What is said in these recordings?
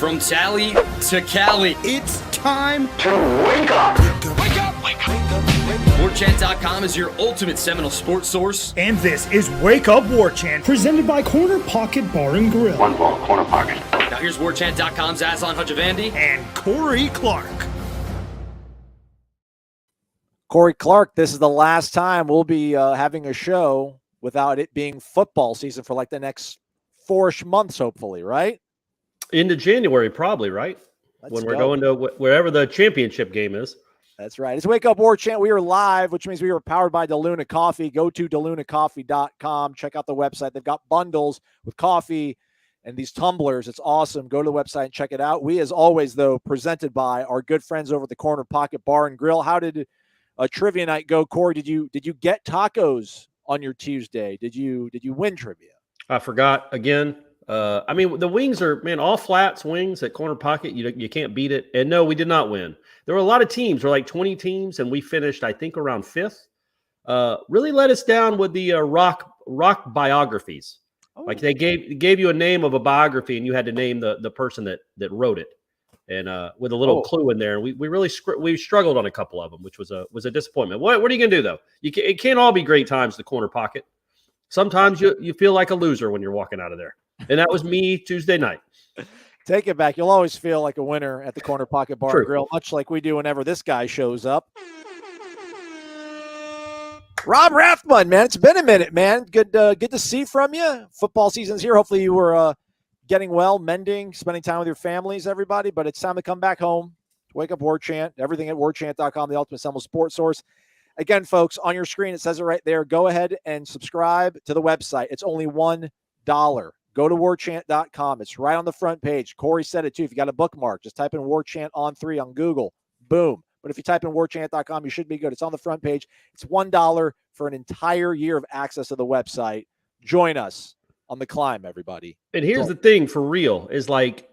From Tally to Cali, It's time to wake up. Wake up! Wake up! Warchant.com is your ultimate Seminole sports source. And this is Wake Up Warchant, presented by Corner Pocket Bar and Grill. One ball, corner pocket. Now here's Warchant.com's Aslan Hajavandi And Corey Clark. Corey Clark, this is the last time we'll be having a show without it being football season for like the next 4-ish months, hopefully, right? Into January, probably, right? When we're going to wherever the championship game is. That's right. It's Wake Up Warchant. We are live, which means we are powered by DeLuna Coffee. Go to DeLunaCoffee.com. Check out the website. They've got bundles with coffee and these tumblers. It's awesome. Go to the website and check it out. We, as always, though, presented by our good friends over at the Corner Pocket Bar and Grill. How did trivia night go, Corey? Did you get tacos on your Tuesday? Did you win trivia? I forgot again. I mean, the wings are, man, all flats wings at Corner Pocket. You can't beat it. And no, we did not win. There were a lot of teams. There were like 20 teams, and we finished, I think, around 5th. Really let us down with the rock biographies. Oh. Like they gave you a name of a biography, and you had to name the person that wrote it, and with a little clue in there. And we really we struggled on a couple of them, which was a disappointment. What are you gonna do though? It can't all be great times. The Corner Pocket. Sometimes you feel like a loser when you're walking out of there. And that was me Tuesday night. Take it back. You'll always feel like a winner at the Corner Pocket Bar True. and Grill, much like we do whenever this guy shows up. Rob Rathbun, man. It's been a minute, man. Good to see from you. Football season's here. Hopefully you were getting well, mending, spending time with your families, everybody. But it's time to come back home. Wake Up Warchant. Everything at warchant.com, the ultimate Seminole sports source. Again, folks, on your screen, it says it right there. Go ahead and subscribe to the website. It's only $1. Go to warchant.com. It's right on the front page. Corey said it too. If you got a bookmark, just type in Warchant on 3 on Google. Boom. But if you type in warchant.com, you should be good. It's on the front page. It's $1 for an entire year of access to the website. Join us on the climb, everybody. And here's the thing for real is like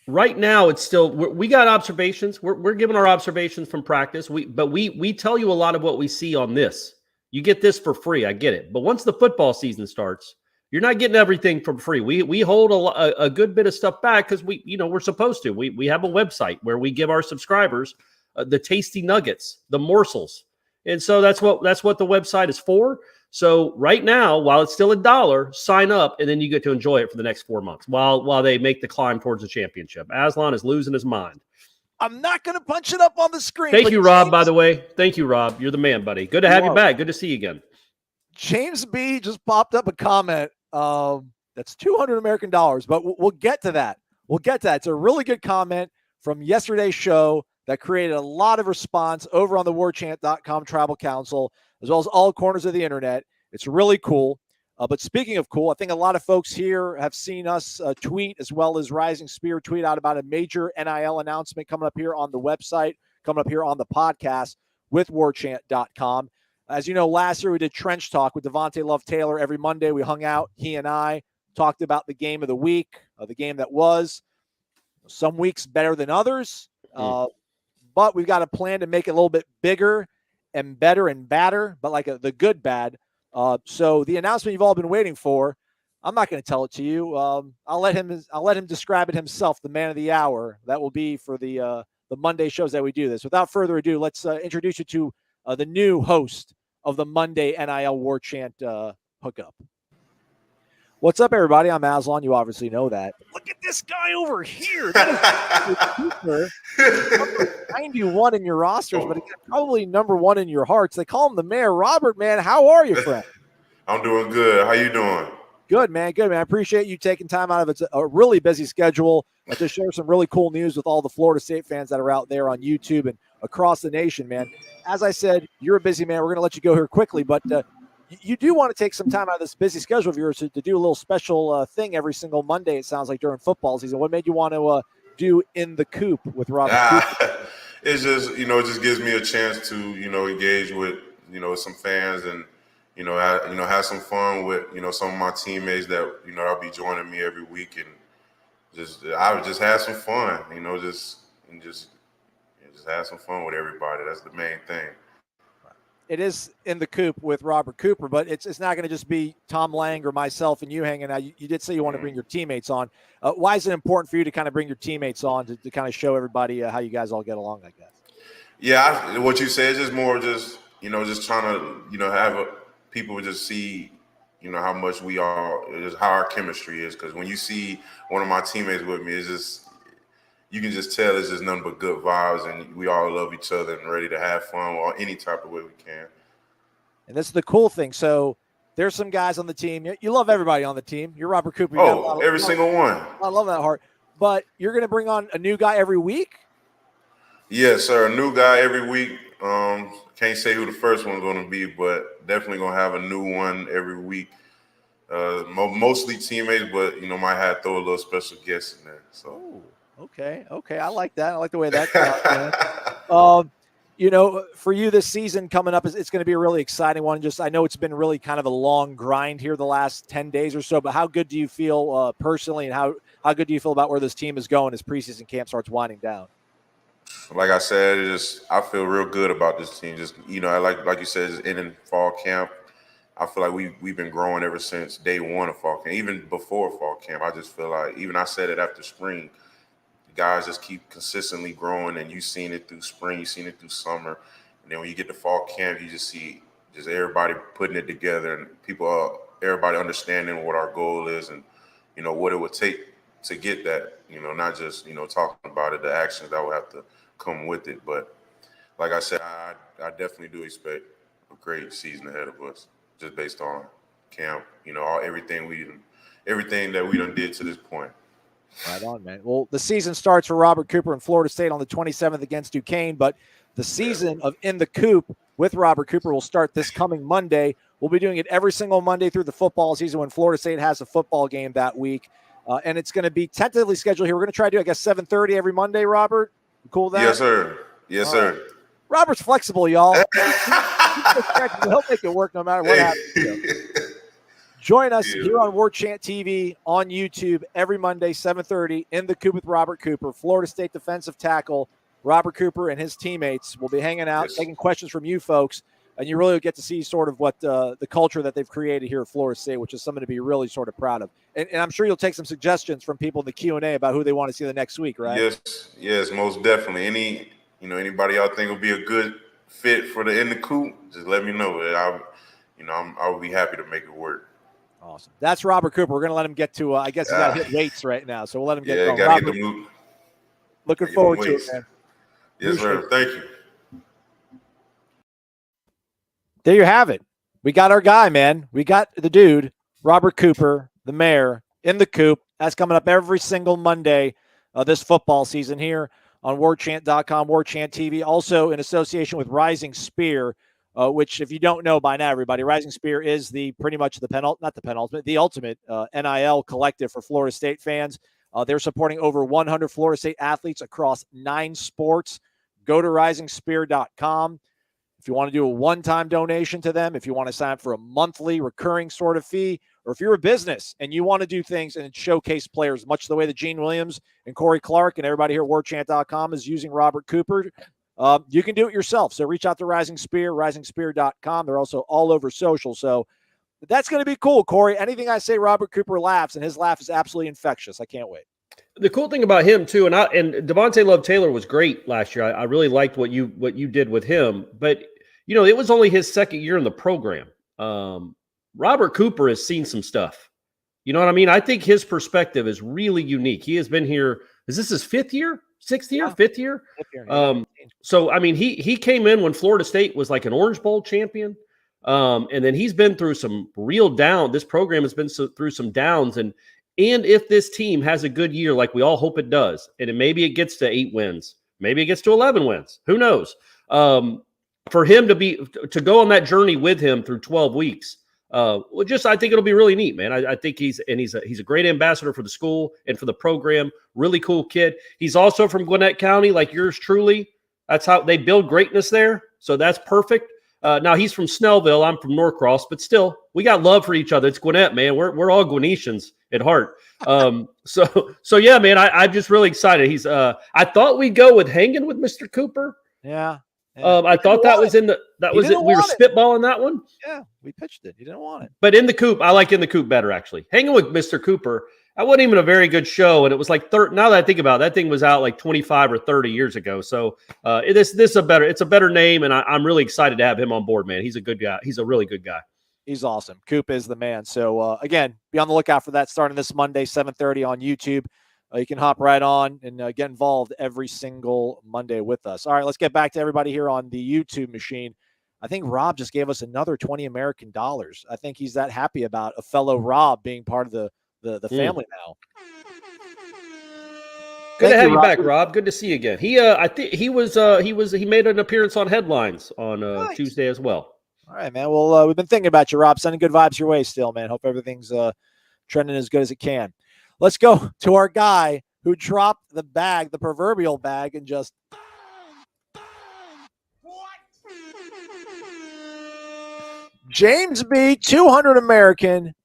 right now it's still we got observations. We're giving our observations from practice. But we tell you a lot of what we see on this. You get this for free. I get it. But once the football season starts, you're not getting everything for free. We hold a good bit of stuff back because we're supposed to. We have a website where we give our subscribers the tasty nuggets, the morsels, and so that's what the website is for. So right now, while it's still $1, sign up, and then you get to enjoy it for the next 4 months while they make the climb towards the championship. Aslan is losing his mind. I'm not going to punch it up on the screen. Thank you, Rob. By the way, thank you, Rob. You're the man, buddy. Good to have you back. Good to see you again. James B just popped up a comment. That's $200 American, but we'll get to that. It's a really good comment from yesterday's show that created a lot of response over on the warchant.com Tribal Council, as well as all corners of the internet. It's really cool. But speaking of cool, I think a lot of folks here have seen us tweet, as well as Rising Spear tweet out about a major NIL announcement coming up here on the website, coming up here on the podcast with warchant.com. As you know, last year we did Trench Talk with Devontae Love Taylor. Every Monday we hung out. He and I talked about the game of the week, the game that was. Some weeks better than others. But we've got a plan to make it a little bit bigger and better and badder, but like the good bad. So the announcement you've all been waiting for, I'm not going to tell it to you. I'll let him describe it himself, the man of the hour. That will be for the Monday shows that we do this. Without further ado, let's introduce you to the new host of the Monday NIL Warchant hookup. What's up, everybody? I'm Aslan. You obviously know that. Look at this guy over here. That is number 91 in your rosters, but again, probably number 1 in your hearts. They call him the mayor. Robert, man, how are you, friend? I'm doing good. How you doing? Good, man. Good, man. I appreciate you taking time out of a really busy schedule to share some really cool news with all the Florida State fans that are out there on YouTube and across the nation, man. As I said, you're a busy man. We're going to let you go here quickly, but you do want to take some time out of this busy schedule of yours to do a little special thing every single Monday, it sounds like, during football season. What made you want to do In the Coop with Robert Cooper? It's just, it just gives me a chance to, engage with, some fans and, have some fun with, some of my teammates that, I'll be joining me every week. And I would just have some fun, just have some fun with everybody. That's the main thing. it is in the coop with Robert Cooper, but it's not going to just be Tom Lang or myself and you hanging out. You did say you want to bring your teammates on. Why is it important for you to kind of bring your teammates on to kind of show everybody how you guys all get along, I guess? Yeah, what you said is just more just trying to, have people just see, how much we are, just how our chemistry is. Because when you see one of my teammates with me, it's just, you can just tell it's just nothing but good vibes, and we all love each other and ready to have fun or any type of way we can. And this is the cool thing. So there's some guys on the team. You love everybody on the team. You're Robert Cooper. Every single one. I love that heart. But you're going to bring on a new guy every week? Yes, sir. A new guy every week. Can't say who the first one's going to be, but definitely going to have a new one every week. Mostly teammates, but, might have to throw a little special guest in there. So. Ooh. Okay. I like that. I like the way that sounds. For you this season coming up, it's going to be a really exciting one. I know it's been really kind of a long grind here the last 10 days or so, but how good do you feel personally, and how good do you feel about where this team is going as preseason camp starts winding down? Like I said, I feel real good about this team. Just, like you said, it's in fall camp. I feel like we've been growing ever since day one of fall camp, even before fall camp. I just feel like, even I said it after spring, guys just keep consistently growing, and you've seen it through spring, you've seen it through summer, and then when you get to fall camp, you just see everybody putting it together, and everybody understanding what our goal is, and what it would take to get that. Not just talking about it, the actions that will have to come with it. But like I said, I definitely do expect a great season ahead of us, just based on camp. Everything that we done did to this point. Right on, man. Well, the season starts for Robert Cooper in Florida State on the 27th against Duquesne, but the season of In the Coop with Robert Cooper will start this coming Monday. We'll be doing it every single Monday through the football season when Florida State has a football game that week. And it's going to be tentatively scheduled here. We're going to try to do, 7:30 every Monday, Robert. You cool with that? Yes, sir. Yes, sir. Robert's flexible, y'all. He'll make it work no matter what happens. Join us here on Warchant TV on YouTube every Monday, 7:30, in the Coop with Robert Cooper. Florida State defensive tackle Robert Cooper and his teammates will be hanging out, taking questions from you folks, and you really get to see sort of what the culture that they've created here at Florida State, which is something to be really sort of proud of. And I'm sure you'll take some suggestions from people in the Q&A about who they want to see the next week, right? Yes, most definitely. Anybody y'all think will be a good fit for the In the Coop, just let me know. I'll be happy to make it work. Awesome. That's Robert Cooper. We're going to let him get to, I guess he's got to hit weights right now, so we'll let him get going. Got to get the move. Looking forward to it, man. Yes, sir. Thank you. There you have it. We got our guy, man. We got the dude, Robert Cooper, the mayor, in the Coop. That's coming up every single Monday this football season here on Warchant.com, Warchant TV, also in association with Rising Spear, which, if you don't know by now, everybody, Rising Spear is the ultimate NIL collective for Florida State fans. They're supporting over 100 Florida State athletes across 9 sports. Go to risingspear.com. If you want to do a one-time donation to them, if you want to sign up for a monthly recurring sort of fee, or if you're a business and you want to do things and showcase players, much the way that Gene Williams and Corey Clark and everybody here at warchant.com is using Robert Cooper, you can do it yourself. So reach out to Rising Spear, risingspear.com. They're also all over social. So that's going to be cool, Corey. Anything I say, Robert Cooper laughs, and his laugh is absolutely infectious. I can't wait. The cool thing about him too, and Devontae Love Taylor was great last year. I really liked what you did with him, but it was only his second year in the program. Robert Cooper has seen some stuff. You know what I mean? I think his perspective is really unique. He has been here. Is this his 5th year? 6th year? 5th year? 5th year. So I mean, he came in when Florida State was like an Orange Bowl champion. And then he's been through some real down. This program has been through some downs. And if this team has a good year, like we all hope it does, and maybe it gets to 8 wins, maybe it gets to 11 wins, who knows? For him to go on that journey with him through 12 weeks, I think it'll be really neat, man. I think he's a great ambassador for the school and for the program. Really cool kid. He's also from Gwinnett County, like yours truly. That's how they build greatness there. So that's perfect. Now he's from Snellville. I'm from Norcross, but still, we got love for each other. It's Gwinnett, man. We're all Gwinnetians at heart. So yeah, man. I'm just really excited. I thought we'd go with hanging with Mr. Cooper. Yeah. I thought that was in the we were spitballing that one. Yeah, we pitched it. He didn't want it. But in the coop, I like in the coop better actually. Hanging with Mr. Cooper, that wasn't even a very good show, and it was like now that I think about it, that thing was out like 25 or 30 years ago. So it's a better name, and I'm really excited to have him on board, man. He's a good guy. He's a really good guy. He's awesome. Coop is the man. So again, be on the lookout for that starting this Monday, 7:30 on YouTube. You can hop right on and get involved every single Monday with us. All right, let's get back to everybody here on the YouTube machine. I think Rob just gave us another $20 American. I think he's that happy about a fellow Rob being part of the family now. Good to have you back, Rob. Good to see you again. I think he made an appearance on Headlines on Tuesday as well. All right, man. Well, we've been thinking about you, Rob. Sending good vibes your way still, man. Hope everything's trending as good as it can. Let's go to our guy who dropped the bag, the proverbial bag, and just James B. 200 American.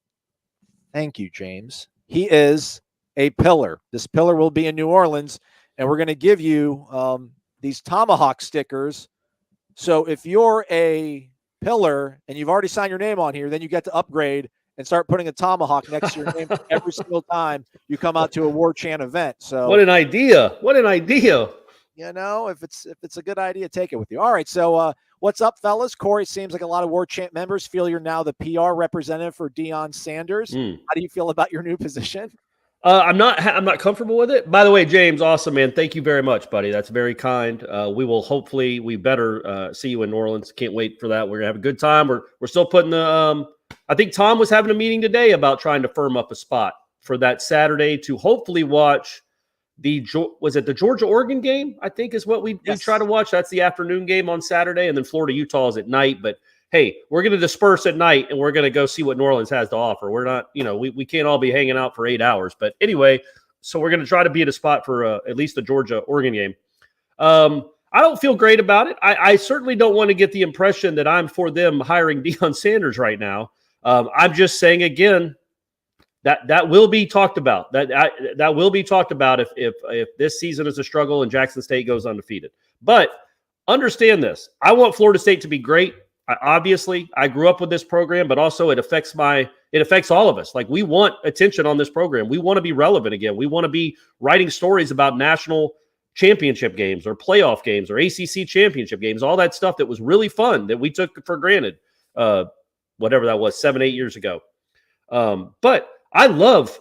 Thank you, James. He is a pillar. This pillar will be in New Orleans, and we're going to give you these tomahawk stickers. So if you're a pillar and you've already signed your name on here, then you get to upgrade and start putting a tomahawk next to your name every single time you come out to a Warchant event. So what an idea. What an idea. You know, if it's a good idea, take it with you. All right. So what's up, fellas? Corey, seems like a lot of Warchant members feel you're now the PR representative for Deion Sanders. How do you feel about your new position? I'm not comfortable with it. By the way, James, awesome, man. Thank you very much, buddy. That's very kind. We better see you in New Orleans. Can't wait for that. We're gonna have a good time. We're still putting the I think Tom was having a meeting today about trying to firm up a spot for that Saturday to hopefully watch the Georgia-Oregon game, I think is what we try to watch. That's the afternoon game on Saturday, and then Florida-Utah is at night. But hey, we're going to disperse at night, and we're going to go see what New Orleans has to offer. We're not, we can't all be hanging out for 8 hours. But anyway, so we're going to try to be at a spot for at least the Georgia-Oregon game. I don't feel great about it. I certainly don't want to get the impression that I'm for them hiring Deion Sanders right now. I'm just saying again that will be talked about. That will be talked about if this season is a struggle and Jackson State goes undefeated. But understand this: I want Florida State to be great. Obviously, I grew up with this program, but also it affects all of us. Like, we want attention on this program. We want to be relevant again. We want to be writing stories about national championship games or playoff games or ACC championship games, all that stuff that was really fun that we took for granted, whatever that was, 7-8 years ago. But I love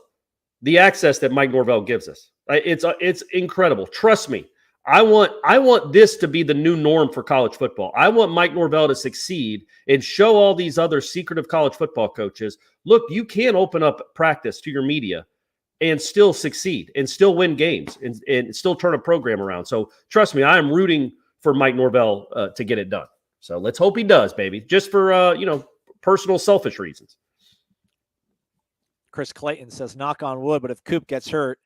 the access that Mike Norvell gives us. It's incredible. Trust me. I want this to be the new norm for college football. I want Mike Norvell to succeed and show all these other secretive college football coaches, look, you can open up practice to your media and still succeed and still win games and still turn a program around. So trust me, I am rooting for Mike Norvell to get it done. So let's hope he does, baby, just for, personal selfish reasons. Chris Clayton says, knock on wood, but if Coop gets hurt,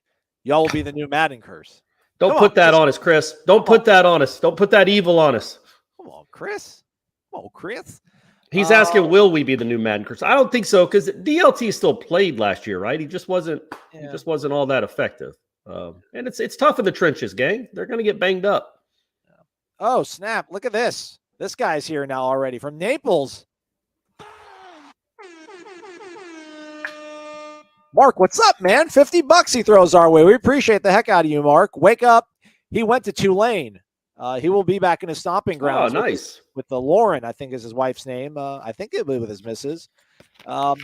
y'all will be the new Madden curse. Don't put that on us, Chris. Don't put that on us. Don't put that evil on us. Come on, Chris. Come on, Chris. He's asking, will we be the new Madden curse? I don't think so, because DLT still played last year, right? He just wasn't. Yeah. He just wasn't all that effective. And it's tough in the trenches, gang. They're going to get banged up. Oh, snap! Look at this. This guy's here now already from Naples. Mark, what's up, man? $50 he throws our way. We appreciate the heck out of you, Mark. Wake up. He went to Tulane. He will be back in his stomping grounds. Oh, nice. With the Lauren, I think is his wife's name. I think it was with his missus.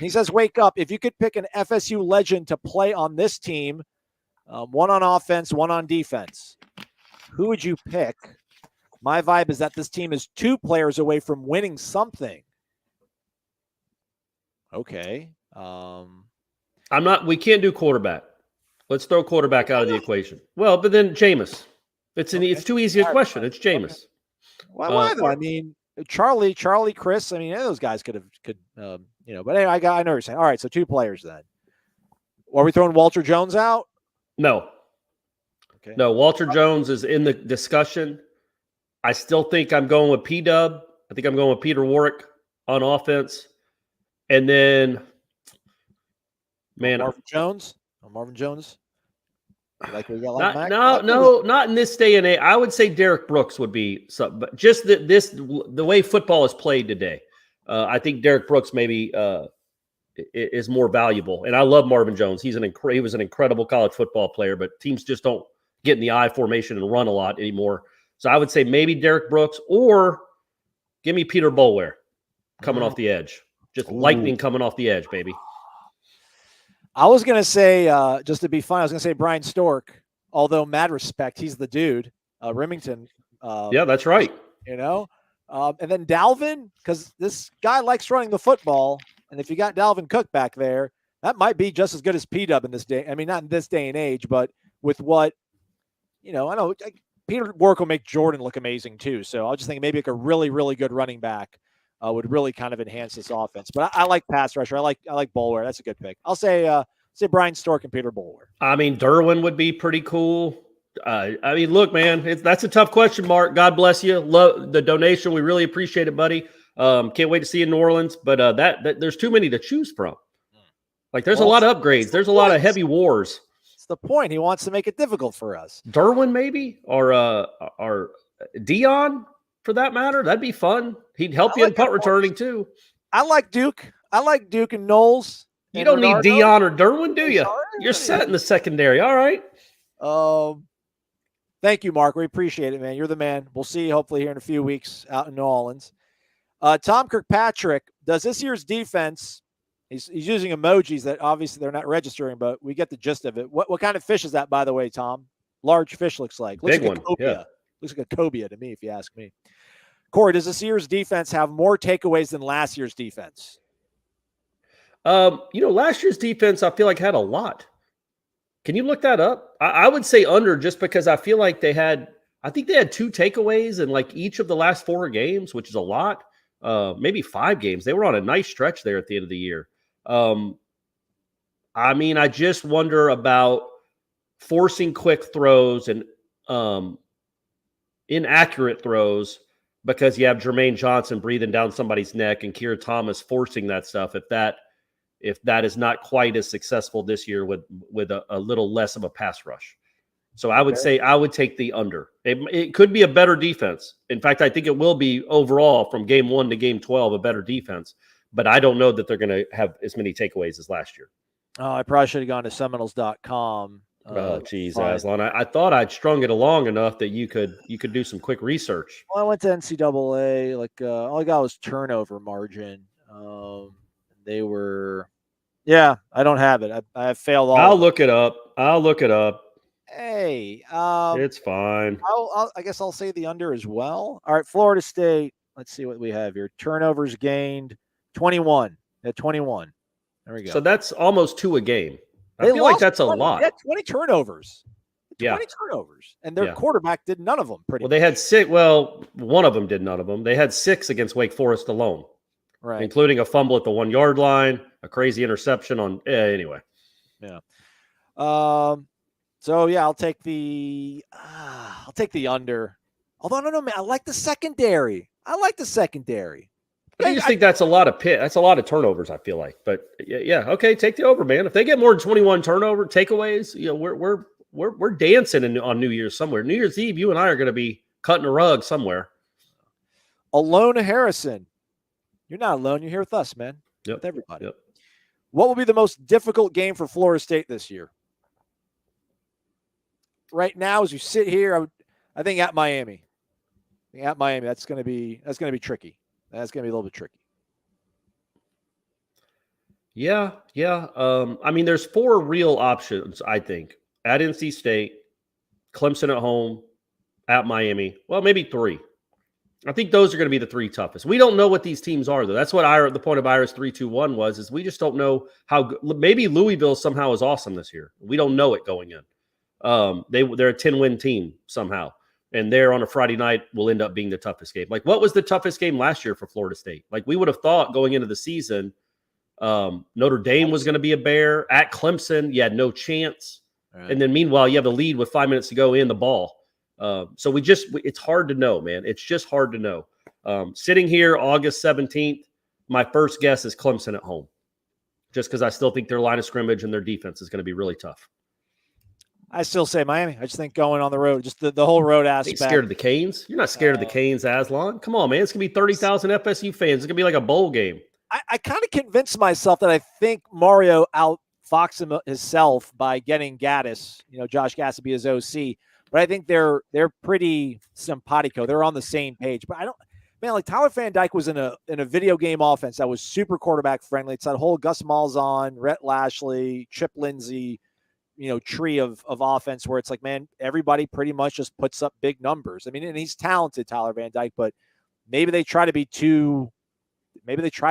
He says, wake up. If you could pick an FSU legend to play on this team, one on offense, one on defense, who would you pick? My vibe is that this team is 2 players away from winning something. Okay. We can't do quarterback. Let's throw quarterback out of the equation. Well, but then Jameis. It's too easy a question. It's Jameis. Okay. Why though? I mean, Charlie, Chris. I mean, any of those guys could. But anyway, I know what you're saying. All right, so 2 players then. Are we throwing Walter Jones out? No. Okay. No, Walter Jones is in the discussion. I still think I'm going with P-Dub. I think I'm going with Peter Warrick on offense, and then. Man, Marvin Jones. Like we got not in this day and age. I would say Derek Brooks would be something, but just the way football is played today, I think Derek Brooks maybe is more valuable. And I love Marvin Jones. He was an incredible college football player, but teams just don't get in the I formation and run a lot anymore. So I would say maybe Derek Brooks, or give me Peter Boulware coming off the edge. Just lightning coming off the edge, baby. I was going to say, just to be fun, I was going to say Brian Stork, although mad respect, he's the dude. Remington. Yeah, that's right. And then Dalvin, because this guy likes running the football. And if you got Dalvin Cook back there, that might be just as good as P-Dub in this day. I mean, not in this day and age, but with what, I know Peter Work will make Jordan look amazing too. So I was just thinking maybe like a really, really good running back would really kind of enhance this offense. But I like pass rusher. I like Boulware. That's a good pick. I'll say Brian Stork and Peter Boulware. I mean, Derwin would be pretty cool. I mean, look, man, that's a tough question, Mark. God bless you. Love the donation. We really appreciate it, buddy. Can't wait to see you in New Orleans. But that there's too many to choose from. Like, there's a lot of upgrades. There's a lot of heavy wars. It's the point. He wants to make it difficult for us. Derwin, maybe, or Dion, for that matter. That'd be fun. He'd help you in punt returning too. I like Duke. I like Duke and Knowles. You don't need Dion or Derwin, do you? You're set in the secondary. All right. Thank you, Mark. We appreciate it, man. You're the man. We'll see you hopefully here in a few weeks out in New Orleans. Tom Kirkpatrick, does this year's defense, he's using emojis that obviously they're not registering, but we get the gist of it. What kind of fish is that, by the way, Tom? Large fish looks like. Looks Big like one. A cobia. Yeah. Looks like a cobia to me, if you ask me. Corey, does this year's defense have more takeaways than last year's defense? Last year's defense, I feel like had a lot. Can you look that up? I would say under, just because I feel like they had 2 takeaways in like each of the last 4 games, which is a lot. Maybe 5 games. They were on a nice stretch there at the end of the year. I mean, I just wonder about forcing quick throws and inaccurate throws, because you have Jermaine Johnson breathing down somebody's neck and Keir Thomas forcing that stuff. If that is not quite as successful this year with a little less of a pass rush. So I would say I would take the under. It could be a better defense. In fact, I think it will be overall from game 1 to game 12 a better defense. But I don't know that they're going to have as many takeaways as last year. Oh, I probably should have gone to Seminoles.com. Oh, geez, Aslan. I thought I'd strung it along enough that you could do some quick research. Well, I went to NCAA. Like all I got was turnover margin. They were, I don't have it. I have failed all. I'll look it up. Hey, it's fine. I guess I'll say the under as well. All right, Florida State. Let's see what we have here. Turnovers gained 21 at 21. There we go. So that's almost 2 a game. I feel like that's a lot. They had 20 turnovers. 20 turnovers. And their quarterback did none of them pretty much. They had 6. Well, one of them did none of them. They had 6 against Wake Forest alone. Right. Including a fumble at the 1-yard line, a crazy interception on anyway. Yeah. So I'll take the under. Although I don't know, man, I like the secondary. I just think that's a lot of that's a lot of turnovers, I feel like. But okay, take the over, man. If they get more than 21 turnover takeaways, we're dancing on New Year's somewhere. New Year's Eve, you and I are going to be cutting a rug somewhere. Alona Harrison. You're not alone. You're here with us, man. Yep. With everybody. Yep. What will be the most difficult game for Florida State this year? Right now, as you sit here, I think at Miami. That's going to be tricky. That's going to be a little bit tricky. Yeah. I mean, there's 4 real options, I think. At NC State, Clemson at home, at Miami. Well, maybe 3. I think those are going to be the 3 toughest. We don't know what these teams are, though. That's what the point of Ira's 3-2-1 was, is we just don't know how good. Maybe Louisville somehow is awesome this year. We don't know it going in. They're a 10-win team somehow, and they're on a Friday night will end up being the toughest game. Like, what was the toughest game last year for Florida State? Like, we would have thought going into the season, Notre Dame was going to be a bear. At Clemson, you had no chance. Right. And then meanwhile, you have the lead with 5 minutes to go in the ball. So it's hard to know, man. It's just hard to know. Sitting here August 17th, my first guess is Clemson at home, just because I still think their line of scrimmage and their defense is going to be really tough. I still say Miami. I just think going on the road, just the whole road aspect. Scared of the Canes? You're not scared of the Canes, Aslan. Come on, man. It's going to be 30,000 FSU fans. It's going to be like a bowl game. I kind of convinced myself that I think Mario outfoxed himself by getting Gaddis, Josh Gaddis to be his OC. But I think they're pretty simpatico. They're on the same page. But like Tyler Van Dyke was in a video game offense that was super quarterback friendly. It's that whole Gus Malzahn, Rhett Lashley, Chip Lindsey, tree of offense where it's like, man, everybody pretty much just puts up big numbers. I mean, and he's talented, Tyler Van Dyke, but maybe they try to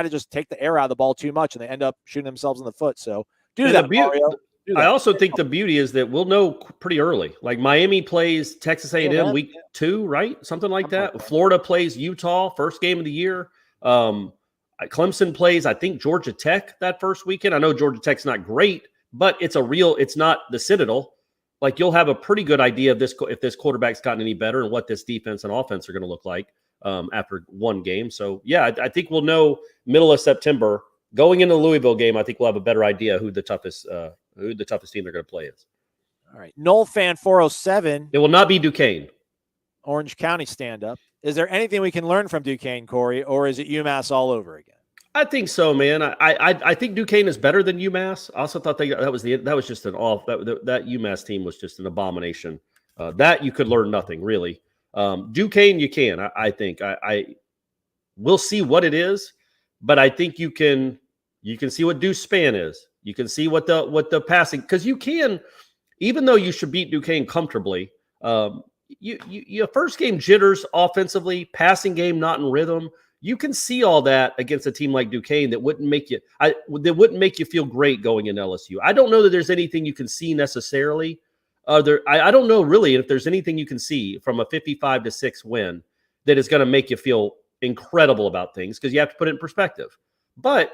just take the air out of the ball too much and they end up shooting themselves in the foot. So Mario. I also think the beauty is that we'll know pretty early. Like Miami plays Texas A&M week 2, right? Something like that. Florida plays Utah, first game of the year. Clemson plays, I think, Georgia Tech that first weekend. I know Georgia Tech's not great, but it's not the Citadel. Like you'll have a pretty good idea of if this quarterback's gotten any better and what this defense and offense are going to look like after one game. So yeah, I think we'll know middle of September. Going into the Louisville game, I think we'll have a better idea who the toughest team they're going to play is. All right, Nole fan 407. It will not be Duquesne. Orange County stand up. Is there anything we can learn from Duquesne, Corey, or is it UMass all over again? I think so, man. I think Duquesne is better than UMass. I also thought that was just an off that UMass team was just an abomination. That you could learn nothing really. Duquesne, you can. I think we'll see what it is, but I think you can see what Deuce Span is. You can see what the passing, because you can, even though you should beat Duquesne comfortably. You first game jitters offensively, passing game not in rhythm. You can see all that against a team like Duquesne that wouldn't make you feel great going in LSU. I don't know that there's anything you can see necessarily. I don't know really if there's anything you can see from a 55-6 win that is going to make you feel incredible about things, because you have to put it in perspective. But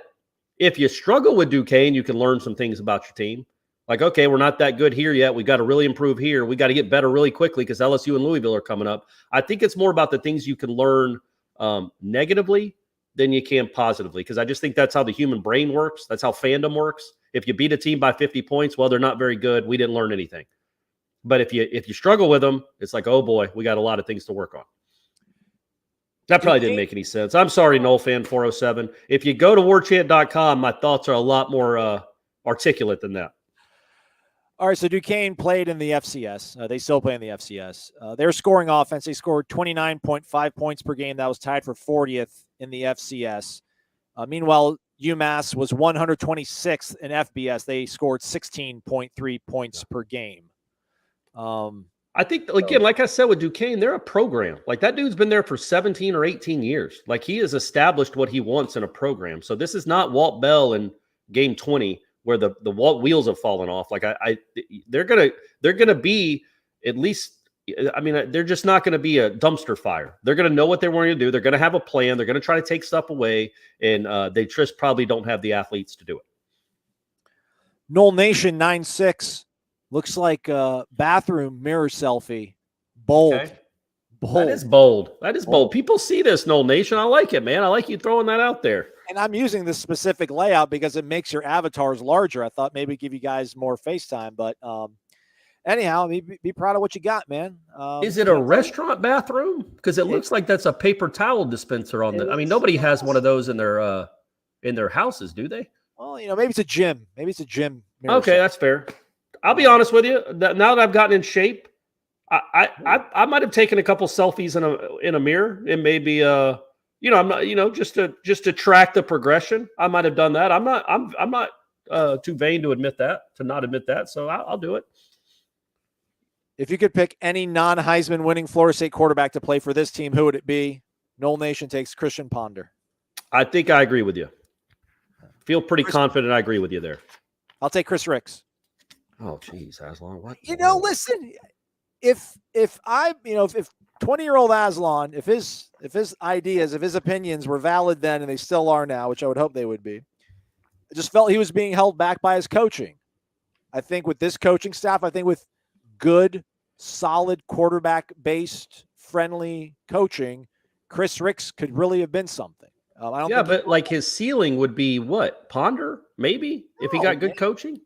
if you struggle with Duquesne, you can learn some things about your team. Like, okay, we're not that good here yet. We got to really improve here. We got to get better really quickly because LSU and Louisville are coming up. I think it's more about the things you can learn negatively than you can positively, because I just think that's how the human brain works. That's how fandom works. If you beat a team by 50 points, well, they're not very good. We didn't learn anything. But if you struggle with them, it's like, oh boy, we got a lot of things to work on. That probably didn't make any sense. I'm sorry, Nole fan 407. If you go to warchant.com, my thoughts are a lot more articulate than that. All right, so Duquesne played in the FCS. They still play in the FCS. Their scoring offense, they scored 29.5 points per game. That was tied for 40th in the FCS. Meanwhile, UMass was 126th in FBS. They scored 16.3 points per game. I think, again, like I said with Duquesne, they're a program. Like that dude's been there for 17 or 18 years. Like he has established what he wants in a program. So this is not Walt Bell in game 20 where the wheels have fallen off. Like they're gonna be at least. I mean, they're just not going to be a dumpster fire. They're going to know what they're wanting to do. They're going to have a plan. They're going to try to take stuff away, and they just probably don't have the athletes to do it. Nole Nation 9-6 looks like a bathroom mirror selfie. Bold. Okay. Bold. That is bold. That is bold. People see this, Nole Nation. I like it, man. I like you throwing that out there. And I'm using this specific layout because it makes your avatars larger. I thought maybe give you guys more FaceTime, but anyhow, be proud of what you got, man. Is it a restaurant bathroom? Because it looks like that's a paper towel dispenser on the. I mean, nobody has one of those in their houses, do they? Well, maybe it's a gym. Maybe it's a gym. Okay, that's fair. I'll be honest with you. Now that I've gotten in shape, I might have taken a couple selfies in a mirror. It may be I'm not just to track the progression. I might have done that. I'm not too vain to not admit that. So I'll do it. If you could pick any non-Heisman winning Florida State quarterback to play for this team, who would it be? Nole Nation takes Christian Ponder. I think I agree with you. Feel pretty confident I agree with you there. I'll take Chris Ricks. Oh, geez, Aslan. What? Listen, if 20-year-old Aslan, if his ideas, if his opinions were valid then and they still are now, which I would hope they would be, I just felt he was being held back by his coaching. I think with this coaching staff, I think with good, solid, quarterback-based, friendly coaching, Chris Ricks could really have been something. But like his ceiling would be what? Ponder, maybe, if he got good coaching?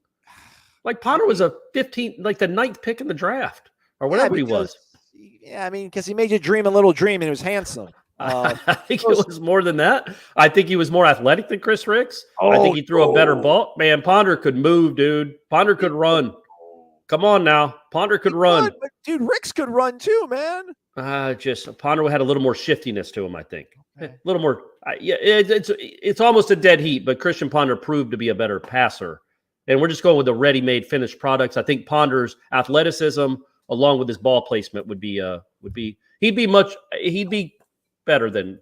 Like Ponder was a 15th, like the 9th pick in the draft or whatever he was. Yeah, I mean, because he made you dream a little dream and he was handsome. I think it was more than that. I think he was more athletic than Chris Ricks. I think he threw a better ball. Man, Ponder could move, dude. Ponder could run. Come on now. Ponder could run. But dude, Ricks could run too, man. Just Ponder had a little more shiftiness to him, I think. A little more. It's almost a dead heat, but Christian Ponder proved to be a better passer. And we're just going with the ready-made finished products. I think Ponder's athleticism, along with his ball placement, would be he'd be better than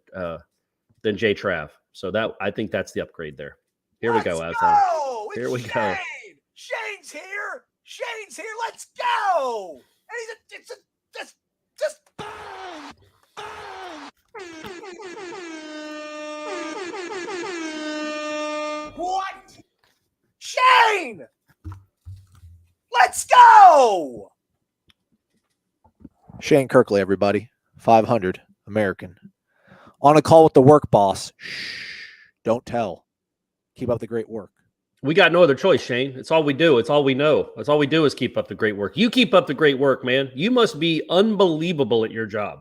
Jay Trav. So that I think that's the upgrade there. Here we go, Aslan. Here we go. Shane's here. Shane's here. Let's go. And just what? Shane! Let's go! Shane Kirkley, everybody. 500, American. On a call with the work boss. Shh. Don't tell. Keep up the great work. We got no other choice, Shane. It's all we do. It's all we know. That's all we do is keep up the great work. You keep up the great work, man. You must be unbelievable at your job.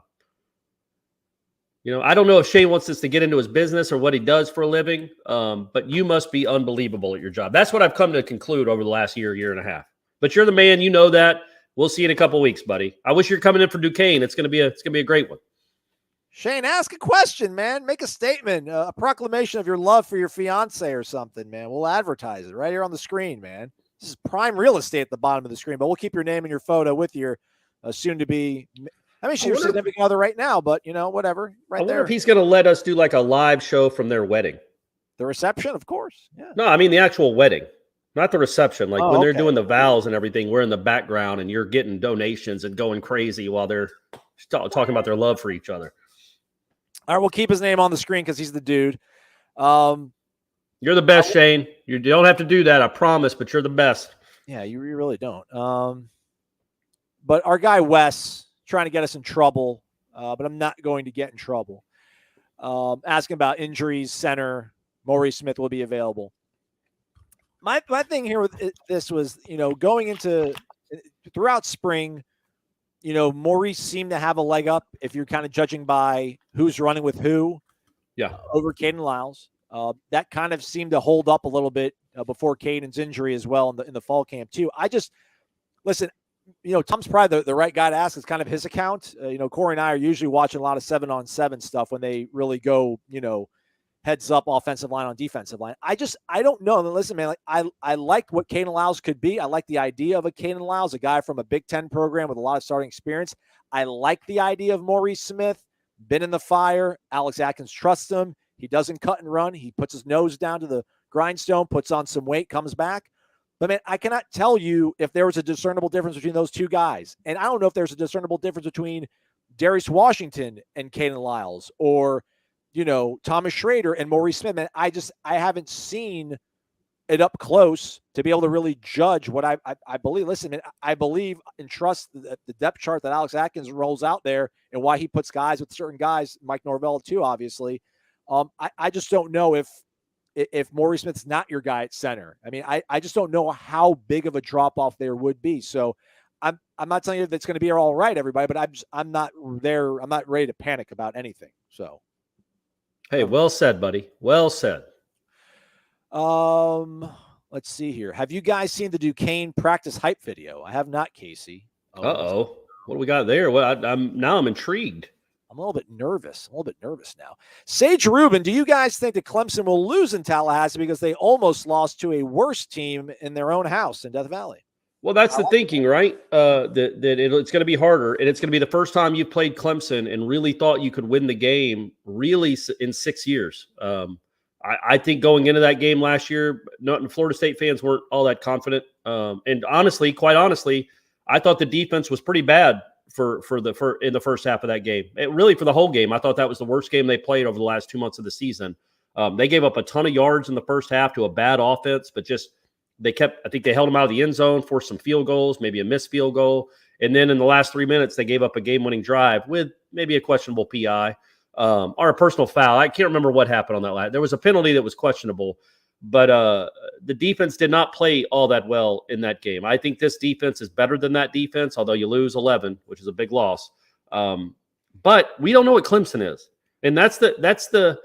You know, I don't know if Shane wants us to get into his business or what he does for a living, but you must be unbelievable at your job. That's what I've come to conclude over the last year and a half. But you're the man. You know that. We'll see you in a couple of weeks, buddy. I wish you're coming in for Duquesne. It's gonna be a great one. Shane, ask a question, man. Make a statement, a proclamation of your love for your fiance or something, man. We'll advertise it right here on the screen, man. This is prime real estate at the bottom of the screen, but we'll keep your name and your photo with your soon-to-be. I mean, she's your significant other right now, but, you know, whatever. Right there. I wonder if he's going to let us do like a live show from their wedding. The reception, of course. Yeah. No, I mean the actual wedding, not the reception. Like when they're doing the vows and everything, we're in the background and you're getting donations and going crazy while they're talking about their love for each other. All right, we'll keep his name on the screen because he's the dude. You're the best, Shane. You don't have to do that, I promise, but you're the best. Yeah, you really don't. But our guy Wes trying to get us in trouble, but I'm not going to get in trouble. Asking about injuries, center, Maurice Smith will be available. My thing here with this was, you know, going into throughout spring, you know, Maurice seemed to have a leg up if you're kind of judging by who's running with who. Yeah. Over Caden Lyles. That kind of seemed to hold up a little bit before Caden's injury as well in the fall camp too. Listen, you know, Tom's probably the right guy to ask. It's kind of his account. You know, Corey and I are usually watching a lot of 7-on-7 stuff when they really go, you know, heads up offensive line on defensive line. I don't know. Listen, man, like I liked what Caden Lyles could be. I like the idea of a Caden Lyles, a guy from a Big Ten program with a lot of starting experience. I like the idea of Maurice Smith, been in the fire. Alex Atkins trusts him. He doesn't cut and run. He puts his nose down to the grindstone, puts on some weight, comes back. But, man, I cannot tell you if there was a discernible difference between those two guys. And I don't know if there's a discernible difference between Darius Washington and Caden Lyles or, you know, Thomas Schrader and Maurice Smith. Man, I haven't seen it up close to be able to really judge what I believe. Listen, man, I believe and trust the depth chart that Alex Atkins rolls out there and why he puts guys with certain guys, MikeNorvell too, obviously. I just don't know if Maurice Smith's not your guy at center. I mean, I just don't know how big of a drop-off there would be. So I'm not telling you that it's going to be all right, everybody, but I'm not there. I'm not ready to panic about anything. So. Hey, well said, buddy. Well said. Let's see here. Have you guys seen the Duquesne practice hype video? I have not, Casey. Uh-oh. What do we got there? Well, I'm intrigued. I'm a little bit nervous. Now. Sage Rubin, do you guys think that Clemson will lose in Tallahassee because they almost lost to a worse team in their own house in Death Valley? Well, that's the thinking, right? That it's going to be harder, and it's going to be the first time you've played Clemson and really thought you could win the game really in 6 years. I think going into that game last year, Florida State fans weren't all that confident. And honestly, quite honestly, I thought the defense was pretty bad in the first half of that game. Really, for the whole game, I thought that was the worst game they played over the last 2 months of the season. They gave up a ton of yards in the first half to a bad offense, but just I think they held them out of the end zone, forced some field goals, maybe a missed field goal. And then in the last 3 minutes, they gave up a game-winning drive with maybe a questionable PI or a personal foul. I can't remember what happened on that last. There was a penalty that was questionable, But the defense did not play all that well in that game. I think this defense is better than that defense, although you lose 11, which is a big loss. But we don't know what Clemson is. And that's the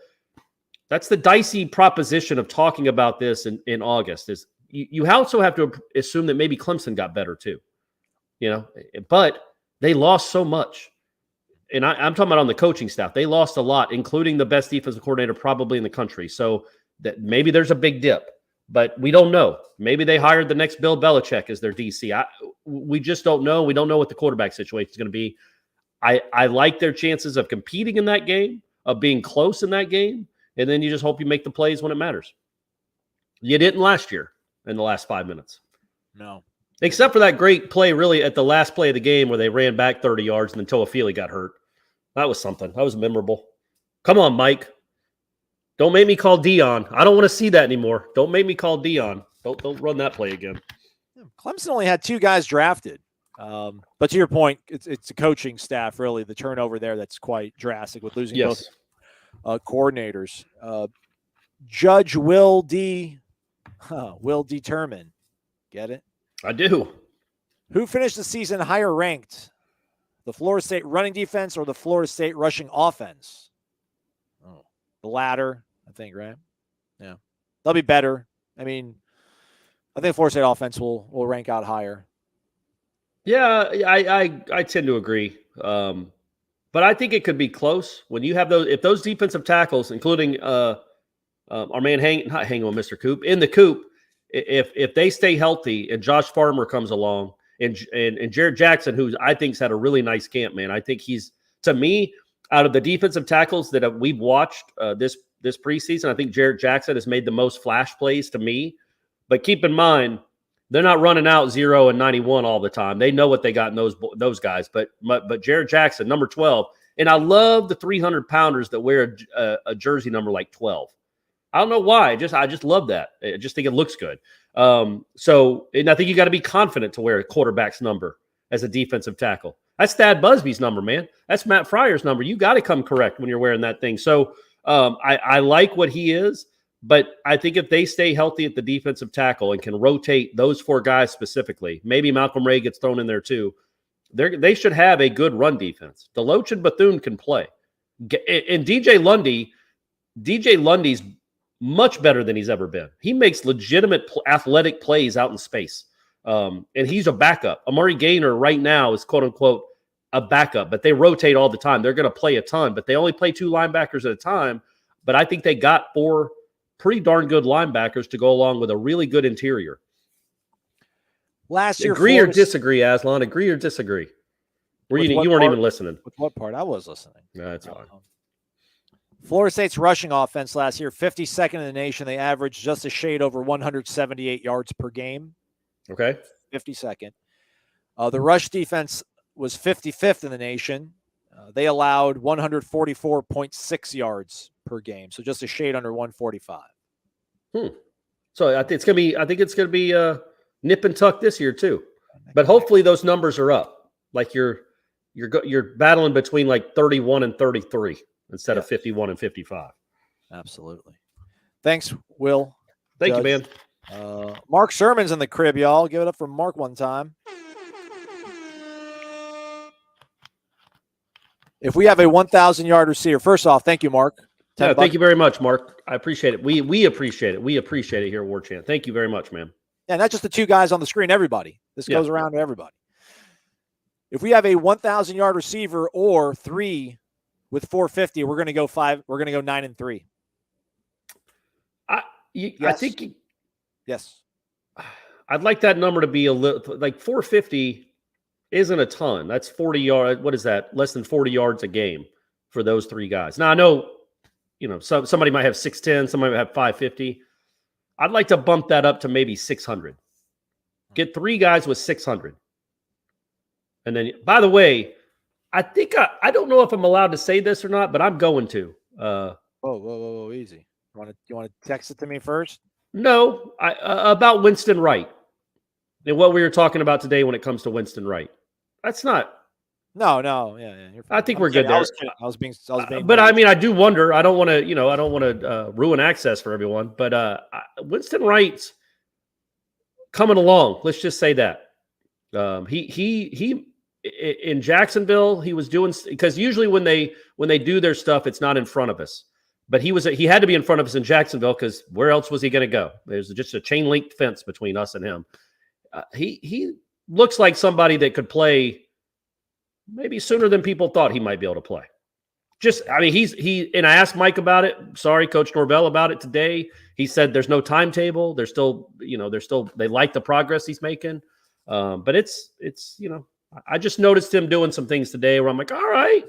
dicey proposition of talking about this in August is you also have to assume that maybe Clemson got better too, but they lost so much. And I'm talking about on the coaching staff. They lost a lot, including the best defensive coordinator probably in the country. So that maybe there's a big dip, but we don't know. Maybe they hired the next Bill Belichick as their DC. We just don't know. We don't know what the quarterback situation is going to be. I like their chances of competing in that game, of being close in that game, and then you just hope you make the plays when it matters. You didn't last year in the last 5 minutes. No. Except for that great play really at the last play of the game where they ran back 30 yards and then Toafili got hurt. That was something. That was memorable. Come on, Mike. Don't make me call Dion. I don't want to see that anymore. Don't make me call Dion. Don't run that play again. Clemson only had 2 guys drafted. But to your point, it's a coaching staff, really, the turnover there that's quite drastic with losing both coordinators. Judge will determine. Get it? I do. Who finished the season higher ranked? The Florida State running defense or the Florida State rushing offense? Oh, the latter, I think, right? Yeah. They'll be better. I mean, I think Florida State offense will rank out higher. Yeah, I tend to agree. But I think it could be close when you have if those defensive tackles, including our man hang on Mr. Coop, in the Coop, if they stay healthy and Josh Farmer comes along and Jared Jackson, who I think's had a really nice camp, man. I think he's, to me, out of the defensive tackles that we've watched this preseason, I think Jared Jackson has made the most flash plays to me. But keep in mind, they're not running out 0 and 91 all the time. They know what they got in those guys. But Jared Jackson, number 12, and I love the 300-pounders that wear a jersey number like 12. I don't know why. I just love that. I just think it looks good. And I think you got to be confident to wear a quarterback's number as a defensive tackle. That's Thad Busby's number, man. That's Matt Fryer's number. You got to come correct when you're wearing that thing. So I like what he is. But I think if they stay healthy at the defensive tackle and can rotate those 4 guys specifically, maybe Malcolm Ray gets thrown in there too, they should have a good run defense. Deloach and Bethune can play. And DJ Lundy's much better than he's ever been. He makes legitimate athletic plays out in space. And he's a backup. Amari Gaynor right now is, quote-unquote, a backup, but they rotate all the time. They're going to play a ton, but they only play 2 linebackers at a time. But I think they got 4 pretty darn good linebackers to go along with a really good interior. Last year, agree or disagree, Aslan? Agree or disagree? You weren't even listening. With what part? I was listening. No, that's fine. Florida State's rushing offense last year, 52nd in the nation. They averaged just a shade over 178 yards per game. Okay. 52nd. The rush defense was 55th in the nation. They allowed 144.6 yards per game, so just a shade under 145. So I think it's gonna be nip and tuck this year too, but hopefully those numbers are up. Like you're battling between like 31 and 33 instead of 51 and 55. Absolutely. Thanks, Will. Thank you, man. Mark Sherman's in the crib, y'all. Give it up for Mark one time. If we have a 1,000-yard receiver, first off, thank you, Mark. Yeah, thank you very much, Mark. I appreciate it. We appreciate it. We appreciate it here at Warchant. Thank you very much, man. Yeah, not just the 2 guys on the screen, everybody. This goes around to everybody. If we have a 1,000-yard receiver or 3 with 450, we're going to go 5. We're going to go 9 and 3. I think yes. I'd like that number to be a little like 450 isn't a ton. That's 40 yards. What is that? Less than 40 yards a game for those 3 guys. Now I know, somebody might have 610, somebody might have 550. I'd like to bump that up to maybe 600. Get 3 guys with 600. And then, by the way, I think I don't know if I'm allowed to say this or not, but I'm going to. Whoa, easy. You want to text it to me first? No, about Winston Wright and what we were talking about today when it comes to Winston Wright. That's not No, yeah. You're fine. I think we're good there. I was kidding. I was being. But I mean, I do wonder. I don't want to, ruin access for everyone. But Winston Wright's coming along. Let's just say that. He in Jacksonville, he was doing, because usually when they do their stuff, it's not in front of us. But he had to be in front of us in Jacksonville, because where else was he going to go? There's just a chain link fence between us and him. He looks like somebody that could play maybe sooner than people thought he might be able to play. And I asked Mike about it. Sorry, Coach Norvell, about it today. He said there's no timetable. They like the progress he's making. But it's I just noticed him doing some things today where I'm like, all right.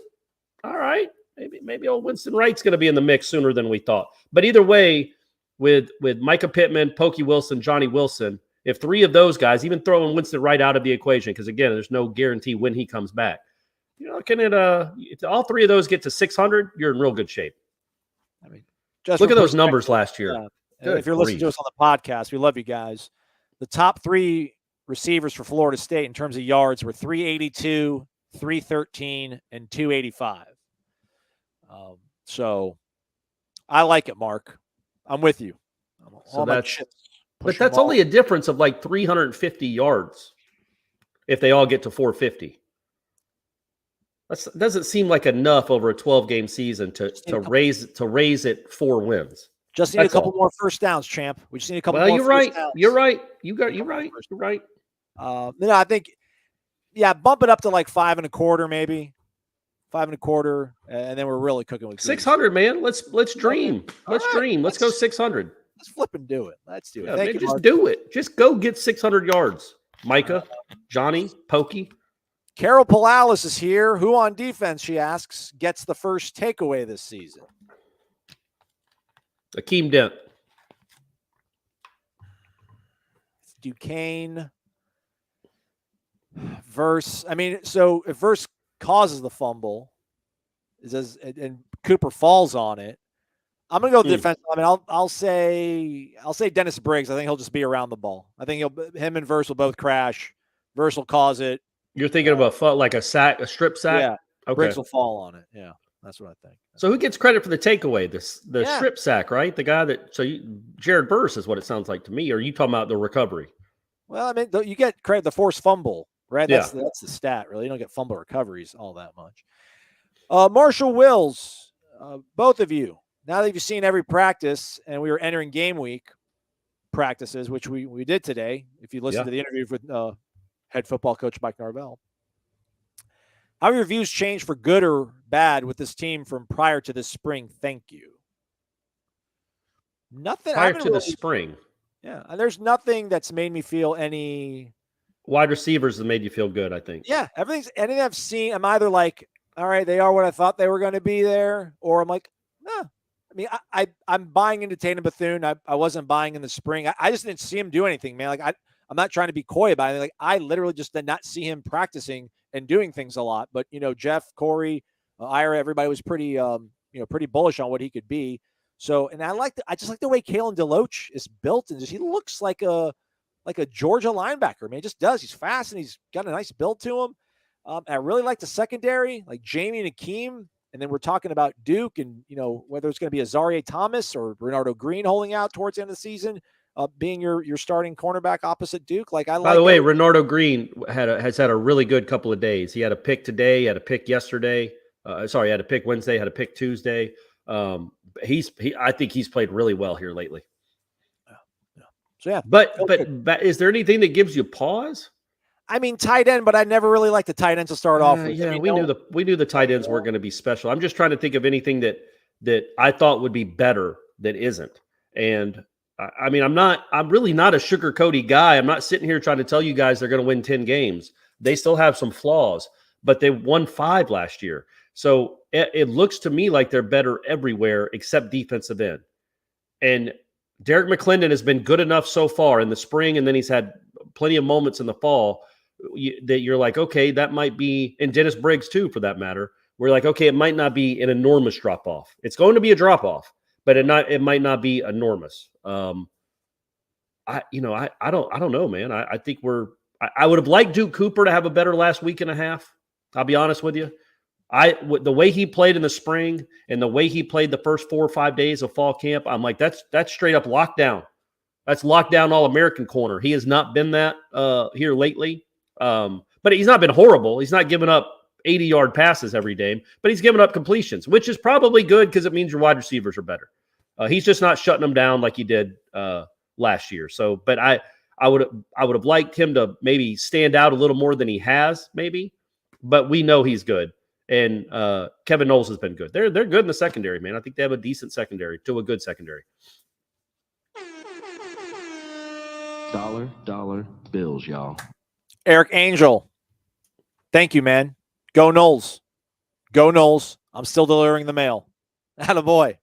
Maybe old Winston Wright's going to be in the mix sooner than we thought. But either way, with Micah Pittman, Pokey Wilson, Johnny Wilson, if three of those guys, even throwing Winston Wright out of the equation, because again, there's no guarantee when he comes back. You're looking at if all three of those get to 600, you're in real good shape. I mean, just look at those numbers last year. If you're listening to us on the podcast, we love you guys. The top three receivers for Florida State in terms of yards were 382, 313, and 285. So I like it, Mark. I'm with you. But that's only a difference of like 350 yards if they all get to 450. That doesn't seem like enough over a 12-game season to raise it 4 wins. Just need a couple more first downs, champ. We just need a couple more first downs. You're right. You're right. I think, bump it up to like 5.25, maybe 5.25, and then we're really cooking with 600, man. Let's dream. Let's go 600. Let's flip and do it. Let's do it. Thank you, Mark. Do it. Just go get 600 yards. Micah, Johnny, Pokey. Carol Palalis is here. Who on defense, she asks, gets the first takeaway this season? Akeem Dent. Duquesne. Verse. I mean, so if Verse causes the fumble, and Cooper falls on it, I'm gonna go defense. I mean, I'll say Dennis Briggs. I think he'll just be around the ball. I think him and Verse will both crash. Verse will cause it. You're thinking of a strip sack? Yeah. Okay. Briggs will fall on it. Yeah. That's what I think. So who gets credit for the takeaway? The strip sack, right? The guy that Jared Burris is what it sounds like to me. Or are you talking about the recovery? Well, I mean, you get credit the forced fumble, right? That's the stat, really. You don't get fumble recoveries all that much. Marshall Wills, both of you, now that you've seen every practice, and we were entering game week practices, which we did today. If you listen to the interview with head football coach Mike Norvell. How have your views changed for good or bad with this team from prior to this spring? Thank you. Nothing. Prior to the spring. Yeah. And there's nothing that's made me feel any. Wide receivers that made you feel good, I think. Yeah. Anything I've seen, I'm either like, all right, they are what I thought they were going to be there, or I'm like, no. I mean, I'm buying into Tatum Bethune. I wasn't buying in the spring. I just didn't see him do anything, man. Like, I'm not trying to be coy about it. Like, I literally just did not see him practicing and doing things a lot. But, Jeff, Corey, Ira, everybody was pretty, pretty bullish on what he could be. So, and I just like the way Kalen DeLoach is built, and he looks like a Georgia linebacker. Man, he just does. He's fast and he's got a nice build to him. I really like the secondary, like Jamie and Akeem. And then we're talking about Duke and, whether it's going to be Azareye'h Thomas or Bernardo Green holding out towards the end of the season. Being your starting cornerback opposite Duke. By the way, Bernardo Green has had a really good couple of days. He had a pick today, he had a pick yesterday. He had a pick Wednesday, had a pick Tuesday. I think he's played really well here lately. Yeah. So yeah. But is there anything that gives you pause? I mean, tight end, but I never really liked the tight ends to start off with. Yeah, we knew the tight ends weren't going to be special. I'm just trying to think of anything that I thought would be better that isn't. And I mean, I'm really not a sugar-coated guy. I'm not sitting here trying to tell you guys they're going to win 10 games. They still have some flaws, but they won 5 last year. So it looks to me like they're better everywhere except defensive end. And Derek McClendon has been good enough so far in the spring, and then he's had plenty of moments in the fall that you're like, okay, that might be, and Dennis Briggs too, for that matter. We're like, okay, it might not be an enormous drop-off. It's going to be a drop-off, but it might not be enormous. I don't know, man. I think I would have liked Duke Cooper to have a better last week and a half. I'll be honest with you. The way he played in the spring and the way he played the first 4 or 5 days of fall camp, I'm like, that's straight up lockdown. That's lockdown All-American corner. He has not been that here lately. But he's not been horrible. He's not giving up 80-yard passes every game, but he's giving up completions, which is probably good because it means your wide receivers are better. He's just not shutting them down like he did last year. So, but I would have liked him to maybe stand out a little more than he has, maybe. But we know he's good, and Kevin Noles has been good. They're good in the secondary, man. I think they have a decent secondary to a good secondary. Dollar bills, y'all. Eric Angel, thank you, man. Go Noles. Go Noles. I'm still delivering the mail. Attaboy.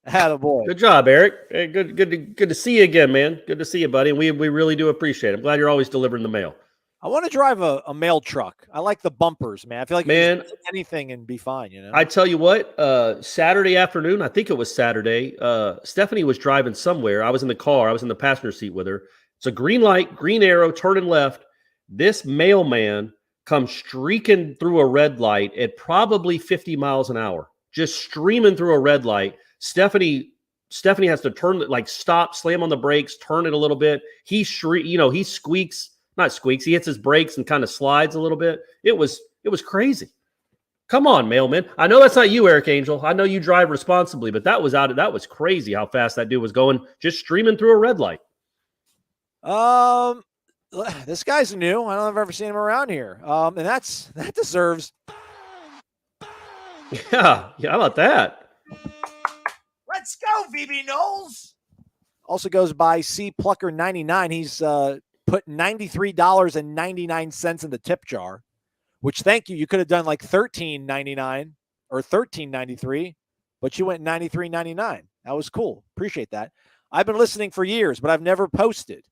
Attaboy. Good job, Eric. Hey, good to see you again, man. Good to see you, buddy. And we really do appreciate it. I'm glad you're always delivering the mail. I want to drive a mail truck. I like the bumpers, man. I feel like you can anything and be fine, you know? I tell you what, Saturday afternoon, I think it was Saturday, Stephanie was driving somewhere. I was in the car. I was in the passenger seat with her. It's a green light, green arrow, turning left. This mailman comes streaking through a red light at probably 50 miles an hour, just streaming through a red light. Stephanie has to turn, like stop, slam on the brakes, turn it a little bit. He squeaks, not squeaks. He hits his brakes and kind of slides a little bit. It was crazy. Come on, mailman. I know that's not you, Eric Angel. I know you drive responsibly, but that was crazy how fast that dude was going, just streaming through a red light. This guy's new. I don't know if I've ever seen him around here. And that deserves. Yeah. How about that? Let's go, VB Noles. Also goes by C Plucker 99. He's put $93.99 in the tip jar, which thank you. You could have done like $13.99 or $13.93, but you went $93.99. That was cool. Appreciate that. I've been listening for years, but I've never posted.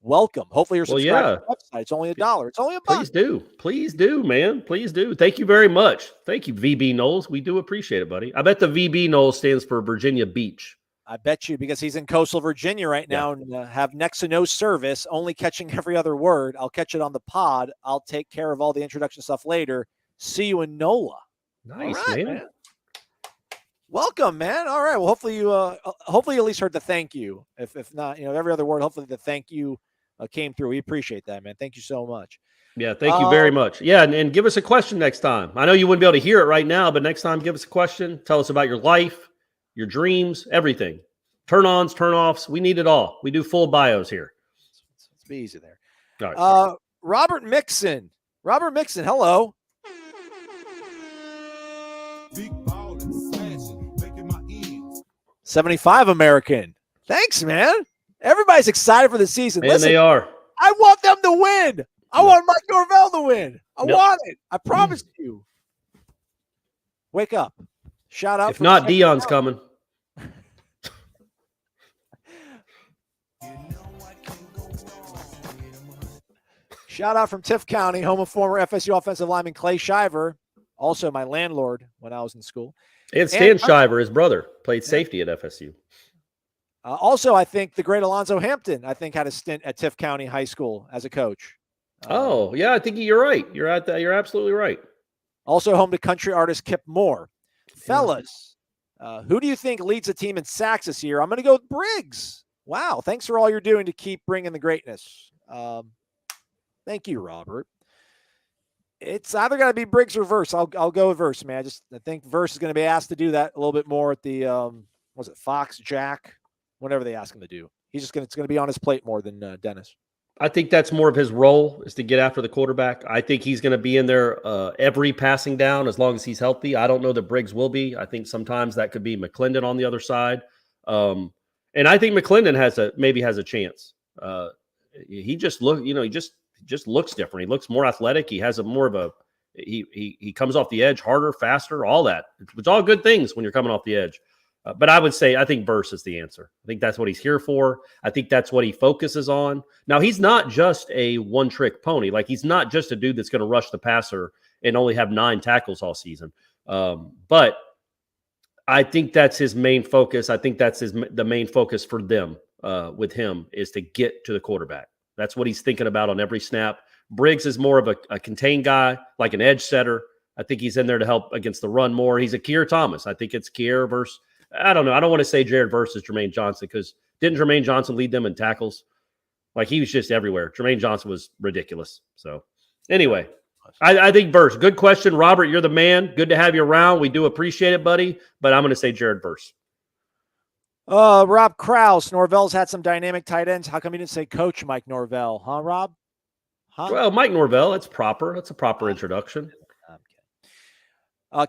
Welcome. Hopefully you're subscribed to the website. It's only $1. It's only $1. Please do, man. Please do. Thank you very much. Thank you, VB Noles. We do appreciate it, buddy. I bet the VB Noles stands for Virginia Beach. I bet you, because he's in coastal Virginia right now and have next to no service, only catching every other word. I'll catch it on the pod. I'll take care of all the introduction stuff later. See you in NOLA. Nice, right, man. Welcome, man. All right. Well, hopefully you at least heard the thank you. If not, every other word, hopefully the thank you came through. We appreciate that, man. Thank you so much. Yeah, thank you very much. Yeah, and give us a question next time. I know you wouldn't be able to hear it right now, but next time, give us a question. Tell us about your life, your dreams, everything. Turn-ons, turn-offs. We need it all. We do full bios here. Let's be easy there. All right. Robert Mixon. Robert Mixon, hello. $75 American. Thanks, man. Everybody's excited for the season. And listen, they are. I want them to win. I want Mike Norvell to win. I want it. I promise you. Wake up. Shout out. If not, Dion's coming. Shout out from Tift County, home of former FSU offensive lineman Clay Shiver, also my landlord when I was in school. And Stan Shiver, his brother, played safety at FSU. Also, I think the great Alonzo Hampton, had a stint at Tift County High School as a coach. Yeah, I think you're right. You're absolutely right. Also home to country artist Kip Moore. Fellas, who do you think leads the team in sacks this year? I'm going to go with Briggs. Wow, thanks for all you're doing to keep bringing the greatness. Thank you, Robert. It's either got to be Briggs or Verse. I'll go with Verse, man. I think Verse is going to be asked to do that a little bit more at the Fox, Jack, whatever they ask him to do. It's going to be on his plate more than Dennis. I think that's more of his role, is to get after the quarterback. I think he's going to be in there every passing down as long as he's healthy. I don't know that Briggs will be. I think sometimes that could be McClendon on the other side. And I think McClendon maybe has a chance. He just looks different. He looks more athletic. He has he comes off the edge harder, faster, all that. It's all good things when you're coming off the edge. But I would say I think Verse is the answer. I think that's what he's here for. I think that's what he focuses on. Now, he's not just a one-trick pony. Like, he's not just a dude that's going to rush the passer and only have 9 tackles all season. But I think that's his main focus. I think that's the main focus for them with him is to get to the quarterback. That's what he's thinking about on every snap. Briggs is more of a contained guy, like an edge setter. I think he's in there to help against the run more. He's a Keir Thomas. I think it's Keir versus, I don't know. I don't want to say Jared versus Jermaine Johnson because didn't Jermaine Johnson lead them in tackles? Like he was just everywhere. Jermaine Johnson was ridiculous. So anyway, I think Verse. Good question, Robert. You're the man. Good to have you around. We do appreciate it, buddy. But I'm going to say Jared Verse. Rob Krause. Norvell's had some dynamic tight ends. How come you didn't say Coach Mike Norvell? Huh, Rob? Huh? Well, Mike Norvell. That's proper. That's a proper introduction.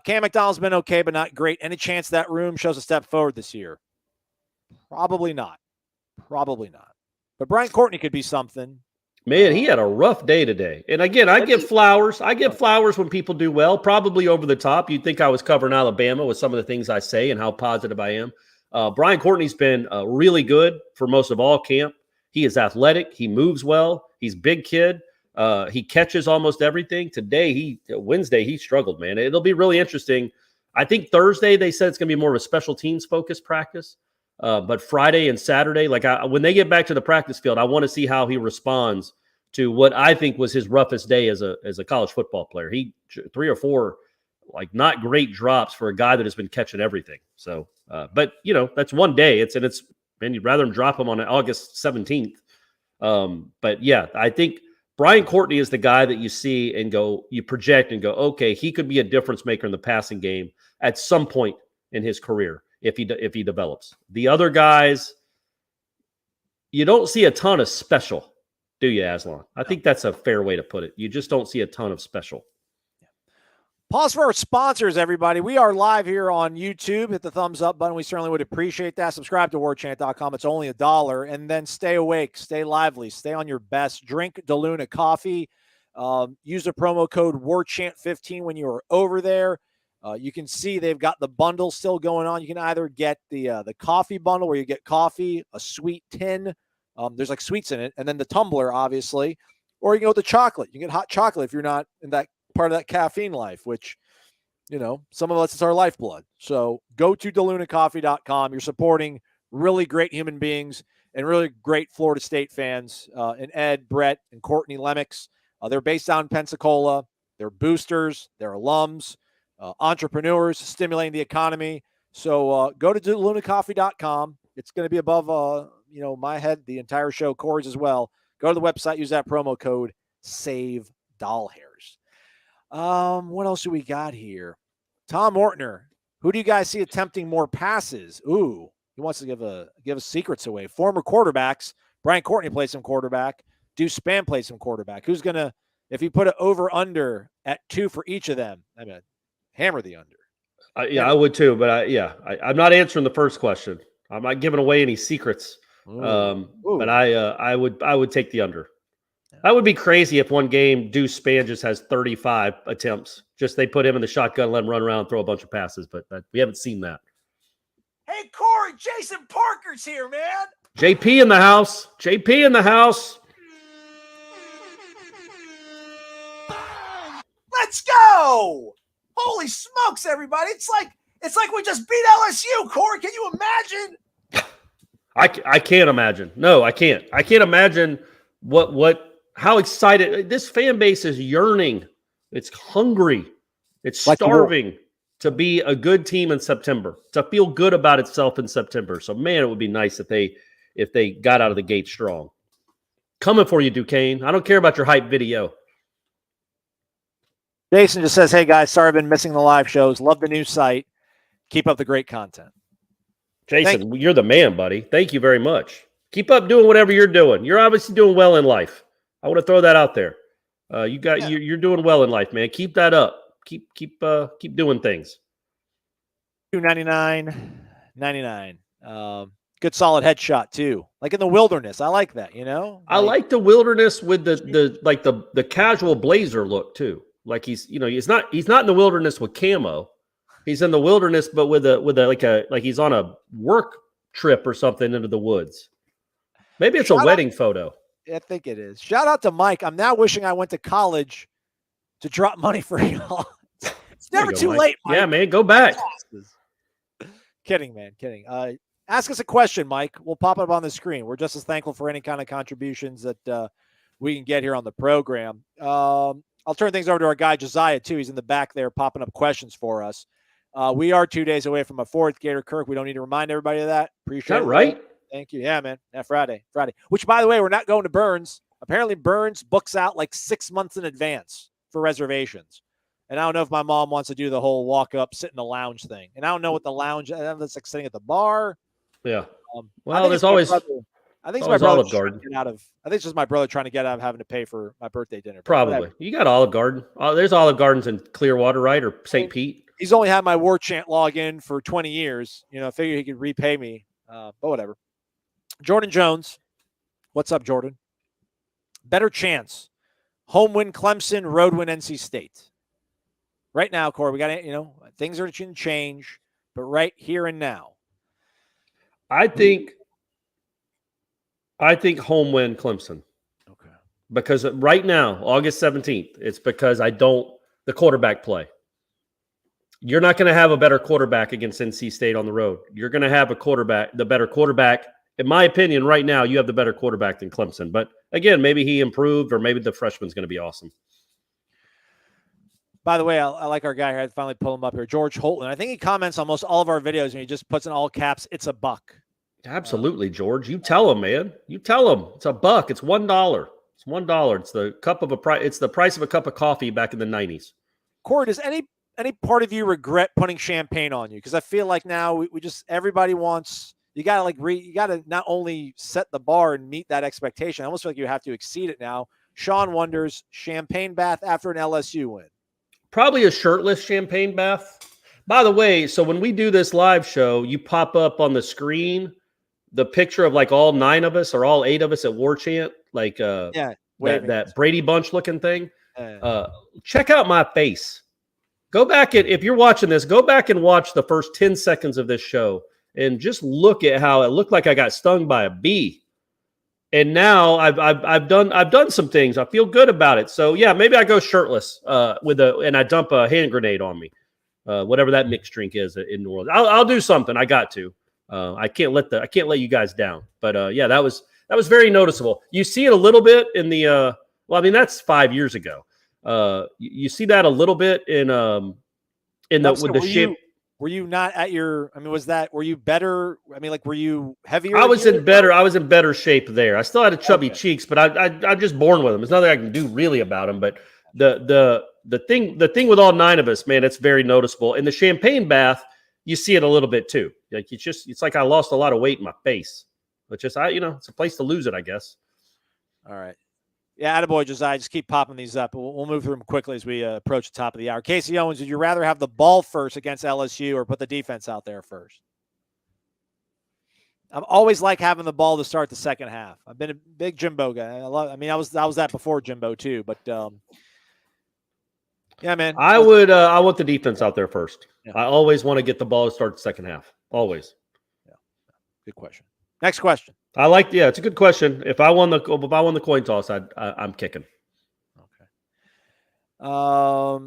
Cam McDonald's been okay, but not great. Any chance that room shows a step forward this year? Probably not. Probably not. But Brian Courtney could be something. Man, he had a rough day today. And again, I give flowers. I give flowers when people do well, probably over the top. You'd think I was covering Alabama with some of the things I say and how positive I am. Brian Courtney's been really good for most of all camp. He is athletic. He moves well. He's a big kid. He catches almost everything. Today, Wednesday, he struggled, man. It'll be really interesting. I think Thursday, they said it's going to be more of a special teams focused practice. But Friday and Saturday, when they get back to the practice field, I want to see how he responds to what I think was his roughest day as a college football player. He 3 or 4, not great drops for a guy that has been catching everything. So, but that's one day. Man, you'd rather him drop him on August 17th. But yeah, I think Brian Courtney is the guy that you see and you project and go, okay, he could be a difference maker in the passing game at some point in his career. If he develops. The other guys, you don't see a ton of special, do you, Aslan? I think that's a fair way to put it. You just don't see a ton of special. Pause for our sponsors, everybody. We are live here on YouTube. Hit the thumbs up button. We certainly would appreciate that. Subscribe to warchant.com. It's only $1. And then stay awake, stay lively, stay on your best. Drink DeLuna coffee. Use the promo code WARCHANT15 when you are over there. You can see they've got the bundle still going on. You can either get the coffee bundle where you get coffee, a sweet tin. There's sweets in it, and then the tumbler, obviously. Or you can go with the chocolate. You can get hot chocolate if you're not in that part of that caffeine life, which, some of us, it's our lifeblood. So go to DeLunaCoffee.com. You're supporting really great human beings and really great Florida State fans, and Ed, Brett, and Courtney Lemmix. They're based out in Pensacola. They're boosters. They're alums. Entrepreneurs stimulating the economy. So go to DeLunaCoffee.com. It's going to be above, my head, the entire show, Corey's as well. Go to the website, use that promo code, save doll hairs. What else do we got here? Tom Ortner. Who do you guys see attempting more passes? Ooh, he wants to give us secrets away. Former quarterbacks. Brian Courtney plays some quarterback. Deuce Spann plays some quarterback. Who's going to, if you put it over under at 2 for each of them, hammer the under. I would too, but I'm not answering the first question. I'm not giving away any secrets. But I would take the under. That would be crazy if one game Deuce Spann just has 35 attempts. Just they put him in the shotgun, let him run around, throw a bunch of passes, but we haven't seen that. Hey, Corey, Jason Parker's here, man. JP in the house. JP in the house. Let's go. Holy smokes, everybody. It's like we just beat LSU, Corey. Can you imagine? I can't imagine. No, I can't. I can't imagine how excited this fan base is yearning. It's hungry. It's starving to be a good team in September, to feel good about itself in September. So, man, it would be nice if they got out of the gate strong. Coming for you, Duquesne. I don't care about your hype video. Jason just says, hey, guys, sorry I've been missing the live shows. Love the new site. Keep up the great content. Jason, you're the man, buddy. Thank you very much. Keep up doing whatever you're doing. You're obviously doing well in life. I want to throw that out there. You're doing well in life, man. Keep that up. Keep doing things. $299.99. Good solid headshot too. Like in the wilderness. I like that, I like the wilderness with the casual blazer look too. Like he's not in the wilderness with camo. He's in the wilderness, but with like he's on a work trip or something into the woods. Maybe it's a wedding photo. I think it is. Shout out to Mike. I'm now wishing I went to college to drop money for y'all. It's never too late, Mike. Yeah, man, go back. Kidding, man. Kidding. Ask us a question, Mike. We'll pop it up on the screen. We're just as thankful for any kind of contributions that we can get here on the program. I'll turn things over to our guy, Josiah, too. He's in the back there popping up questions for us. We are 2 days away from a fourth, Gator Kirk. We don't need to remind everybody of that. Appreciate it. Right? Thank you. Yeah, man. Yeah, Friday. Which, by the way, we're not going to Burns. Apparently, Burns books out like 6 months in advance for reservations. And I don't know if my mom wants to do the whole walk up, sit in the lounge thing. And I don't know what the lounge, that's like sitting at the bar. Yeah. Well, there's always, I think it's my brother I think it's just my brother trying to get out of having to pay for my birthday dinner. Probably. You got Olive Garden. There's Olive Gardens in Clearwater, right? Or St. Pete. He's only had my Warchant login for 20 years. I figured he could repay me. But whatever. Jordan Jones. What's up, Jordan? Better chance. Home win Clemson, road win NC State. Right now, Corey, we got to, things are going to change, but right here and now. I think home win Clemson. Okay. Because right now, August 17th, it's because the quarterback play. You're not going to have a better quarterback against NC State on the road. You're going to have the better quarterback. In my opinion, right now, you have the better quarterback than Clemson. But again, maybe he improved, or maybe the freshman's going to be awesome. By the way, I like our guy here. I finally pull him up here. George Holton. I think he comments on almost all of our videos, and he just puts in all caps, "It's a buck." Absolutely, George. You tell him, man. You tell him it's a buck. It's $1. It's $1. It's the cup of It's the price of a cup of coffee back in the 90s. Corey, does any part of you regret putting champagne on you? Because I feel like now we just everybody wants. You gotta you gotta not only set the bar and meet that expectation. I almost feel like you have to exceed it now. Sean wonders, champagne bath after an LSU win. Probably a shirtless champagne bath. By the way, so when we do this live show, you pop up on the screen the picture of like all 9 of us or all 8 of us at Warchant, like that Brady Bunch looking thing. Check out my face. Go back if you're watching this, go back and watch the first 10 seconds of this show and just look at how it looked like I got stung by a bee. And now I've done some things. I feel good about it. So yeah, maybe I go shirtless and I dump a hand grenade on me, whatever that mixed drink is in New Orleans. I'll do something. I got to. I can't let you guys down. But yeah, that was very noticeable. You see it a little bit in the. That's 5 years ago. You see that a little bit with the ship. Were you not at your? Were you better? Were you heavier? I was in better shape there. I still had chubby cheeks, but I'm just born with them. There's nothing I can do really about them. But the thing with all 9 of us, man, it's very noticeable. In the champagne bath, you see it a little bit too. Like it's like I lost a lot of weight in my face. But it's a place to lose it, I guess. All right. Yeah, attaboy, Josiah. Just keep popping these up. We'll move through them quickly as we approach the top of the hour. Casey Owens, would you rather have the ball first against LSU or put the defense out there first? I'm always like having the ball to start the second half. I've been a big Jimbo guy. I was that before Jimbo too. But yeah, man. I want the defense out there first. Yeah. I always want to get the ball to start the second half. Always. Yeah. Good question. Next question. It's a good question. If I won the coin toss, I'm kicking. Okay.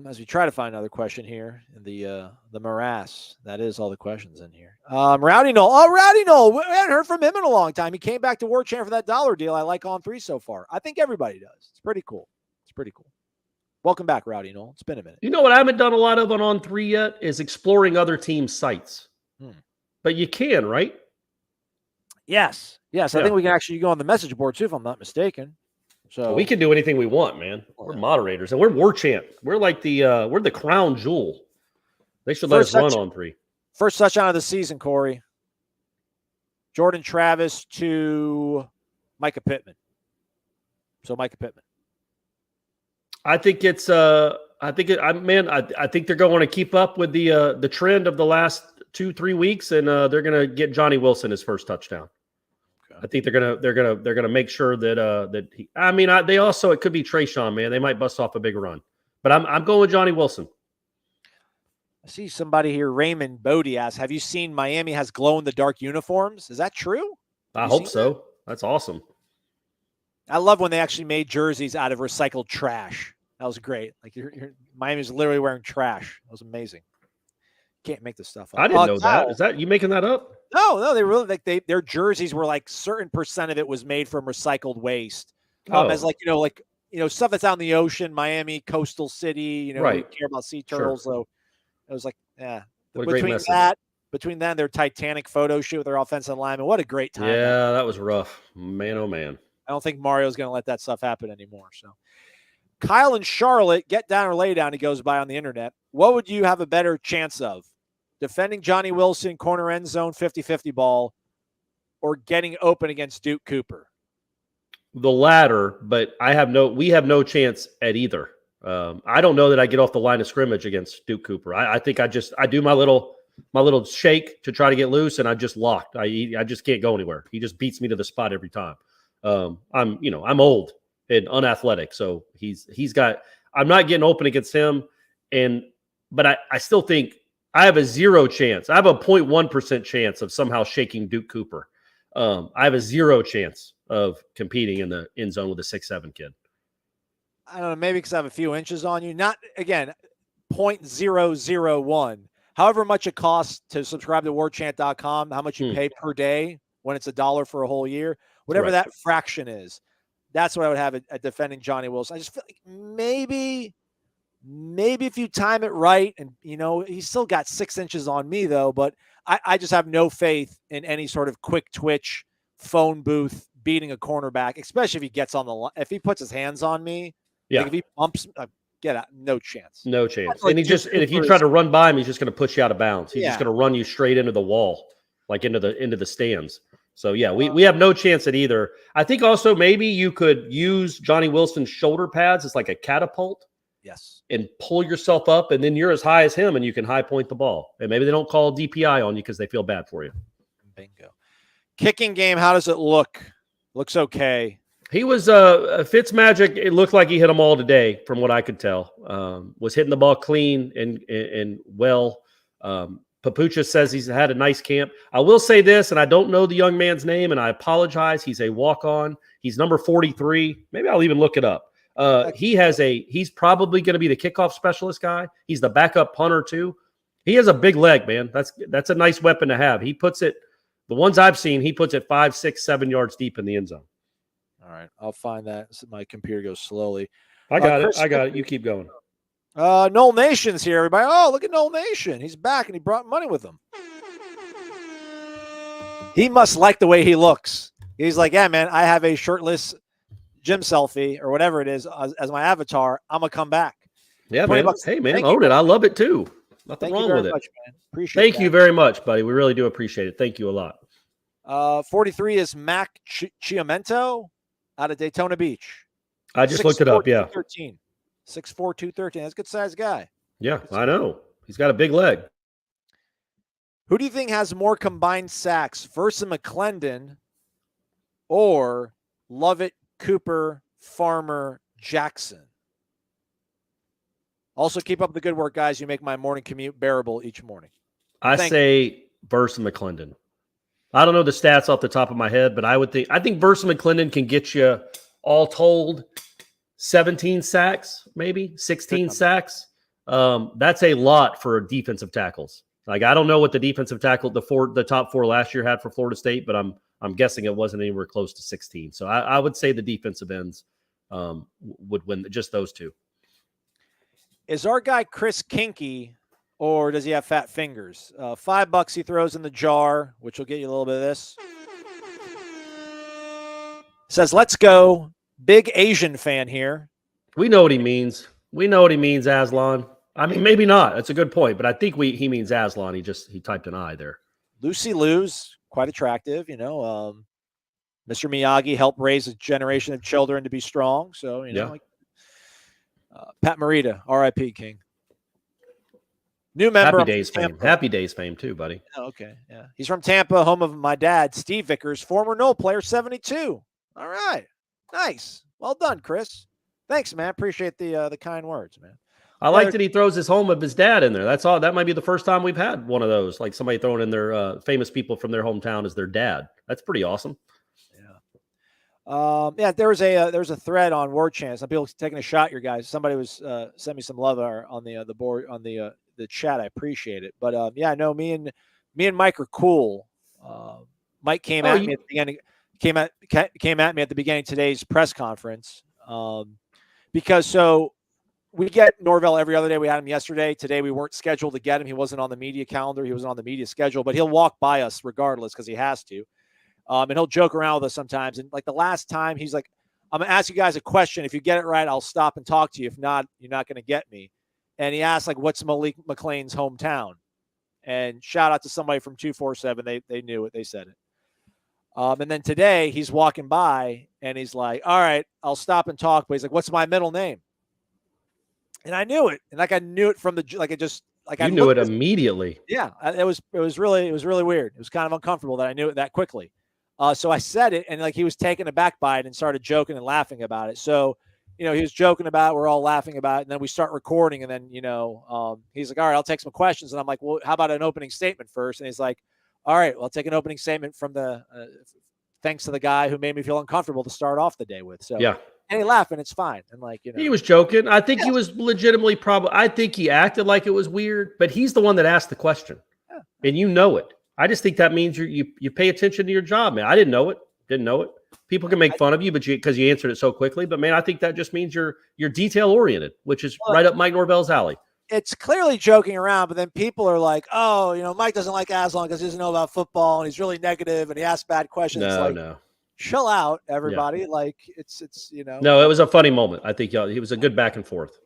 As we try to find another question here in the morass, that is all the questions in here. Rowdy Knoll. Oh, Rowdy Knoll. We haven't heard from him in a long time. He came back to Warchant for that $1 deal. I like on 3 so far. I think everybody does. It's pretty cool. Welcome back, Rowdy Knoll. It's been a minute. You know what I haven't done a lot of on 3 yet is exploring other teams' sites. But you can, right? Yes. I think we can actually go on the message board too, if I'm not mistaken. So we can do anything we want, man. We're moderators, and we're Warchant. We're like we're the crown jewel. They should let us run on 3. First touchdown of the season, Corey. Jordan Travis to Micah Pittman. So Micah Pittman. I think it's. I think they're going to keep up with the trend of the last 2-3 weeks, and they're going to get Johnny Wilson his first touchdown. Okay. I think they're gonna make sure that he. They also, it could be Trayshawn, man. They might bust off a big run, but I'm going with Johnny Wilson. I see somebody here, Raymond Bodie asks, "Have you seen Miami has glow in the dark uniforms? Is that true?" I hope so. That's awesome. I love when they actually made jerseys out of recycled trash. That was great. Like Miami's literally wearing trash. That was amazing. Can't make this stuff up. I didn't know that. Is that you making that up? No, they really their jerseys were like certain percent of it was made from recycled waste. As stuff that's out in the ocean, Miami, coastal city, we care about sea turtles. So it was like, yeah. What a great message. Between that and their Titanic photo shoot with their offensive lineman, what a great time. Yeah, that was rough. Man, oh man. I don't think Mario's going to let that stuff happen anymore. So Kyle and Charlotte, get down or lay down, he goes by on the internet. What would you have a better chance of? Defending Johnny Wilson, corner end zone, 50-50 ball, or getting open against Duke Cooper? The latter, but we have no chance at either. I don't know that I get off the line of scrimmage against Duke Cooper. I think I do my little shake to try to get loose, and I'm just locked. I just can't go anywhere. He just beats me to the spot every time. I'm old and unathletic, so I'm not getting open against him, but I still think I have a 0 chance. I have a 0.1% chance of somehow shaking Duke Cooper. I have a 0 chance of competing in the end zone with a 6'7" kid. I don't know, maybe because I have a few inches on you. Not, again, 0.001. However much it costs to subscribe to warchant.com, how much you pay per day when it's $1 for a whole year, whatever that fraction is, that's what I would have at defending Johnny Wilson. I just feel like maybe if you time it right, and, he's still got 6 inches on me, though, but I just have no faith in any sort of quick twitch phone booth beating a cornerback, especially if he gets on the line. If he puts his hands on me, if he bumps, get out, no chance. No chance. And if you try to run by him, he's just going to push you out of bounds. He's just going to run you straight into the wall, like into the stands. So yeah, we have no chance at either. I think also maybe you could use Johnny Wilson's shoulder pads as like a catapult. Yes. And pull yourself up, and then you're as high as him, and you can high point the ball. And maybe they don't call DPI on you because they feel bad for you. Bingo. Kicking game, how does it look? Looks okay. He was Fitzmagic. It looked like he hit them all today, from what I could tell. Was hitting the ball clean and well. Papucha says he's had a nice camp. I will say this, and I don't know the young man's name, and I apologize. He's a walk-on. He's number 43. Maybe I'll even look it up. He's probably going to be the kickoff specialist guy. He's the backup punter too. He has a big leg, man. That's a nice weapon to have. He puts it, the ones I've seen, he puts it 5, 6, 7 yards deep in the end zone. All right. I'll find that. My computer goes slowly. I got it. You keep going. Nole Nation's here, everybody. Oh, look at Nole Nation. He's back and he brought money with him. He must like the way he looks. He's like, yeah, man, I have a shirtless gym selfie or whatever it is as my avatar. I'm gonna come back. Yeah, man. Hey, man, own it. I love it too. Nothing wrong with it. Much, man. Appreciate Thank you very much, buddy. We really do appreciate it. Thank you a lot. 43 is Mac Chiamento out of Daytona Beach. I just looked it up. Yeah, 213. 6'4", 213. That's a good sized guy. Yeah, I know. He's got a big leg. Who do you think has more combined sacks, Versa McClendon or Lovett, Cooper, Farmer, Jackson? Also, keep up the good work, guys. You make my morning commute bearable each morning. I say Versa McClendon. I don't know the stats off the top of my head, but I think Versa McClendon can get you all told 17 sacks, maybe 16 sacks. That's a lot for defensive tackles. Like, I don't know what the defensive tackle, the top 4 last year had for Florida State, but I'm guessing it wasn't anywhere close to 16. So I would say the defensive ends would win, just those two. Is our guy Chris kinky, or does he have fat fingers? $5 he throws in the jar, which will get you a little bit of this. Says, let's go. Big Asian fan here. We know what he means. Aslan. I mean, maybe not. That's a good point, but I think he means Aslan. He typed an I there. Lucy Lou's quite attractive, Mr. Miyagi helped raise a generation of children to be strong. So, Pat Morita, R.I.P. King. New member. Happy Days fame too, buddy. Oh, okay. Yeah. He's from Tampa, home of my dad, Steve Vickers, former Nole player, 72. All right. Nice. Well done, Chris. Thanks, man. Appreciate the kind words, man. I like that he throws his home of his dad in there. That's all. That might be the first time we've had one of those, like somebody throwing in their famous people from their hometown as their dad. That's pretty awesome. Yeah. There was a thread on Warchant. Some people taking a shot here, guys. Somebody was sent me some love on the board on the chat. I appreciate it. But no, me and Mike are cool. Mike came at me at the end. came at me at the beginning of today's press conference. Because we get Norvell every other day. We had him yesterday. Today we weren't scheduled to get him. He wasn't on the media calendar. He wasn't on the media schedule, but he'll walk by us regardless because he has to. And he'll joke around with us sometimes. And like the last time, he's like, I'm going to ask you guys a question. If you get it right, I'll stop and talk to you. If not, you're not going to get me. And he asked, like, what's Malik McLean's hometown? And shout out to somebody from 247. They knew it. They said it. And then today he's walking by and he's like, all right, I'll stop and talk. But he's like, what's my middle name? And I knew it. And like, I knew it from I knew it immediately. Yeah. It was really weird. It was kind of uncomfortable that I knew it that quickly. So I said it, and like he was taken aback by it and started joking and laughing about it. So, he was joking about it. We're all laughing about it. And then we start recording. And then, he's like, all right, I'll take some questions. And I'm like, well, how about an opening statement first? And he's like, all right, well, I'll take an opening statement from the thanks to the guy who made me feel uncomfortable to start off the day with. So, yeah. And he laughed, and it's fine. And like, he was joking. I think he was legitimately I think he acted like it was weird, but he's the one that asked the question. Yeah. And you know it. I just think that means you pay attention to your job, man. I didn't know it. People can make fun of you, but because you answered it so quickly. But man, I think that just means you're detail oriented, which is right up Mike Norvell's alley. It's clearly joking around, but then people are like, "Oh, Mike doesn't like Aslan because he doesn't know about football, and he's really negative, and he asks bad questions." No. Chill out, everybody. Yeah. Like it's. No, it was a funny moment. I think it was a good back and forth.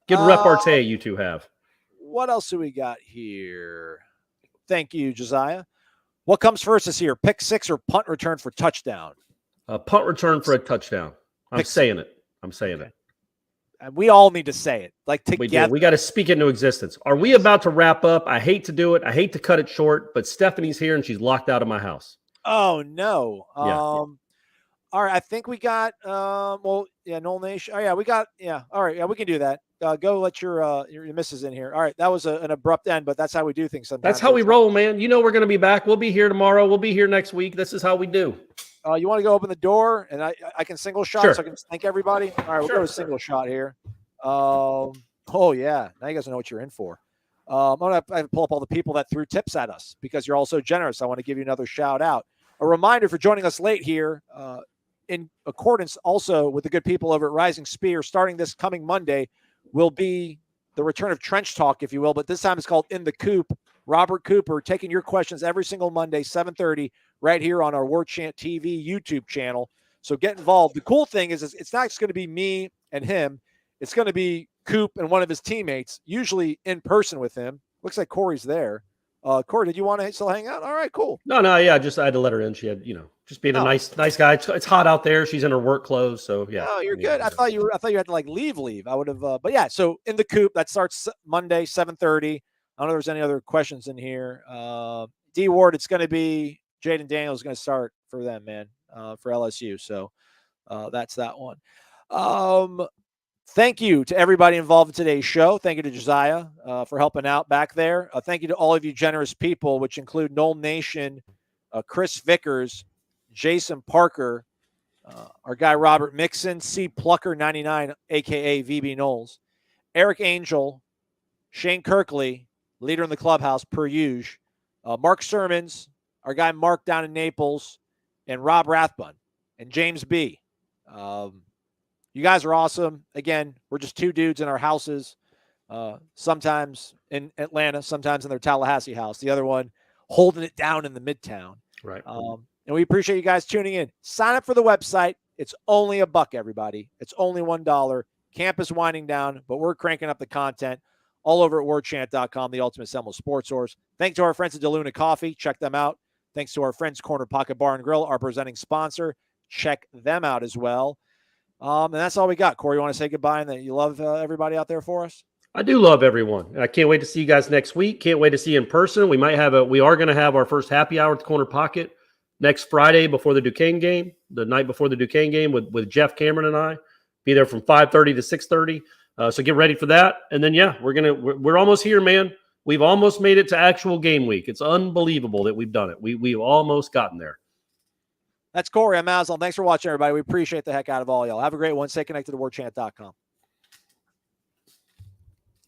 Good repartee you two have. What else do we got here? Thank you, Josiah. What comes first this year? Pick six or punt return for touchdown? Punt return for a touchdown. I'm saying it. And we all need to say it. Like together. We got to speak it into existence. Are we about to wrap up? I hate to do it. I hate to cut it short, but Stephanie's here and she's locked out of my house. Oh, no. Yeah. All right. I think we got, Nole Nation. Oh, yeah, we got, yeah. All right. Yeah, we can do that. Go let your missus in here. All right. That was an abrupt end, but that's how we do things sometimes. That's how we roll, man. We're going to be back. We'll be here tomorrow. We'll be here next week. This is how we do. You want to go open the door and I can single shot so I can thank everybody? All right. We'll go to a single shot here. Oh, yeah. Now you guys know what you're in for. I'm going to pull up all the people that threw tips at us because you're all so generous. I want to give you another shout out. A reminder for joining us late here, in accordance also with the good people over at Rising Spear, starting this coming Monday will be the return of Trench Talk, if you will, but this time it's called In the Coop. Robert Cooper taking your questions every single Monday, 7:30, right here on our Warchant TV YouTube channel. So get involved. The cool thing is it's not just going to be me and him. It's going to be Coop and one of his teammates, usually in person with him. Looks like Corey's there. Corey, did you want to still hang out? All right, cool. No, yeah, I had to let her in. She had, just being a nice guy. It's hot out there. She's in her work clothes, so yeah. Oh, you're good. I thought you had to like leave. I would have, but yeah. So In the Coop, that starts Monday, 7:30. I don't know if there's any other questions in here. D Ward, it's going to be Jaden Daniels is going to start for them, man, for LSU. So that's that one. Thank you to everybody involved in today's show. Thank you to Josiah for helping out back there. Thank you to all of you generous people, which include Nole Nation, Chris Vickers, Jason Parker, our guy Robert Mixon, C. Plucker 99, a.k.a. VB Knowles, Eric Angel, Shane Kirkley, leader in the clubhouse per usual, Mark Sermons, our guy Mark down in Naples, and Rob Rathbun, and James B. You guys are awesome. Again, we're just two dudes in our houses, sometimes in Atlanta, sometimes in their Tallahassee house. The other one holding it down in the Midtown. Right. And we appreciate you guys tuning in. Sign up for the website. It's only $1, everybody. It's only $1. Camp is winding down, but we're cranking up the content all over at warchant.com, the ultimate Seminole sports source. Thanks to our friends at DeLuna Coffee. Check them out. Thanks to our friends Corner Pocket Bar and Grill, our presenting sponsor. Check them out as well. And that's all we got. Corey, you want to say goodbye and that you love everybody out there for us? I do love everyone. I can't wait to see you guys next week. Can't wait to see you in person. We are going to have our first happy hour at the Corner Pocket next Friday before the Duquesne game, the night before the Duquesne game with Jeff Cameron and I. Be there from 5:30 to 6:30. So get ready for that. And then, yeah, we're almost here, man. We've almost made it to actual game week. It's unbelievable that we've done it. We've almost gotten there. That's Corey. I'm Aslan. Thanks for watching, everybody. We appreciate the heck out of all y'all. Have a great one. Stay connected to warchant.com.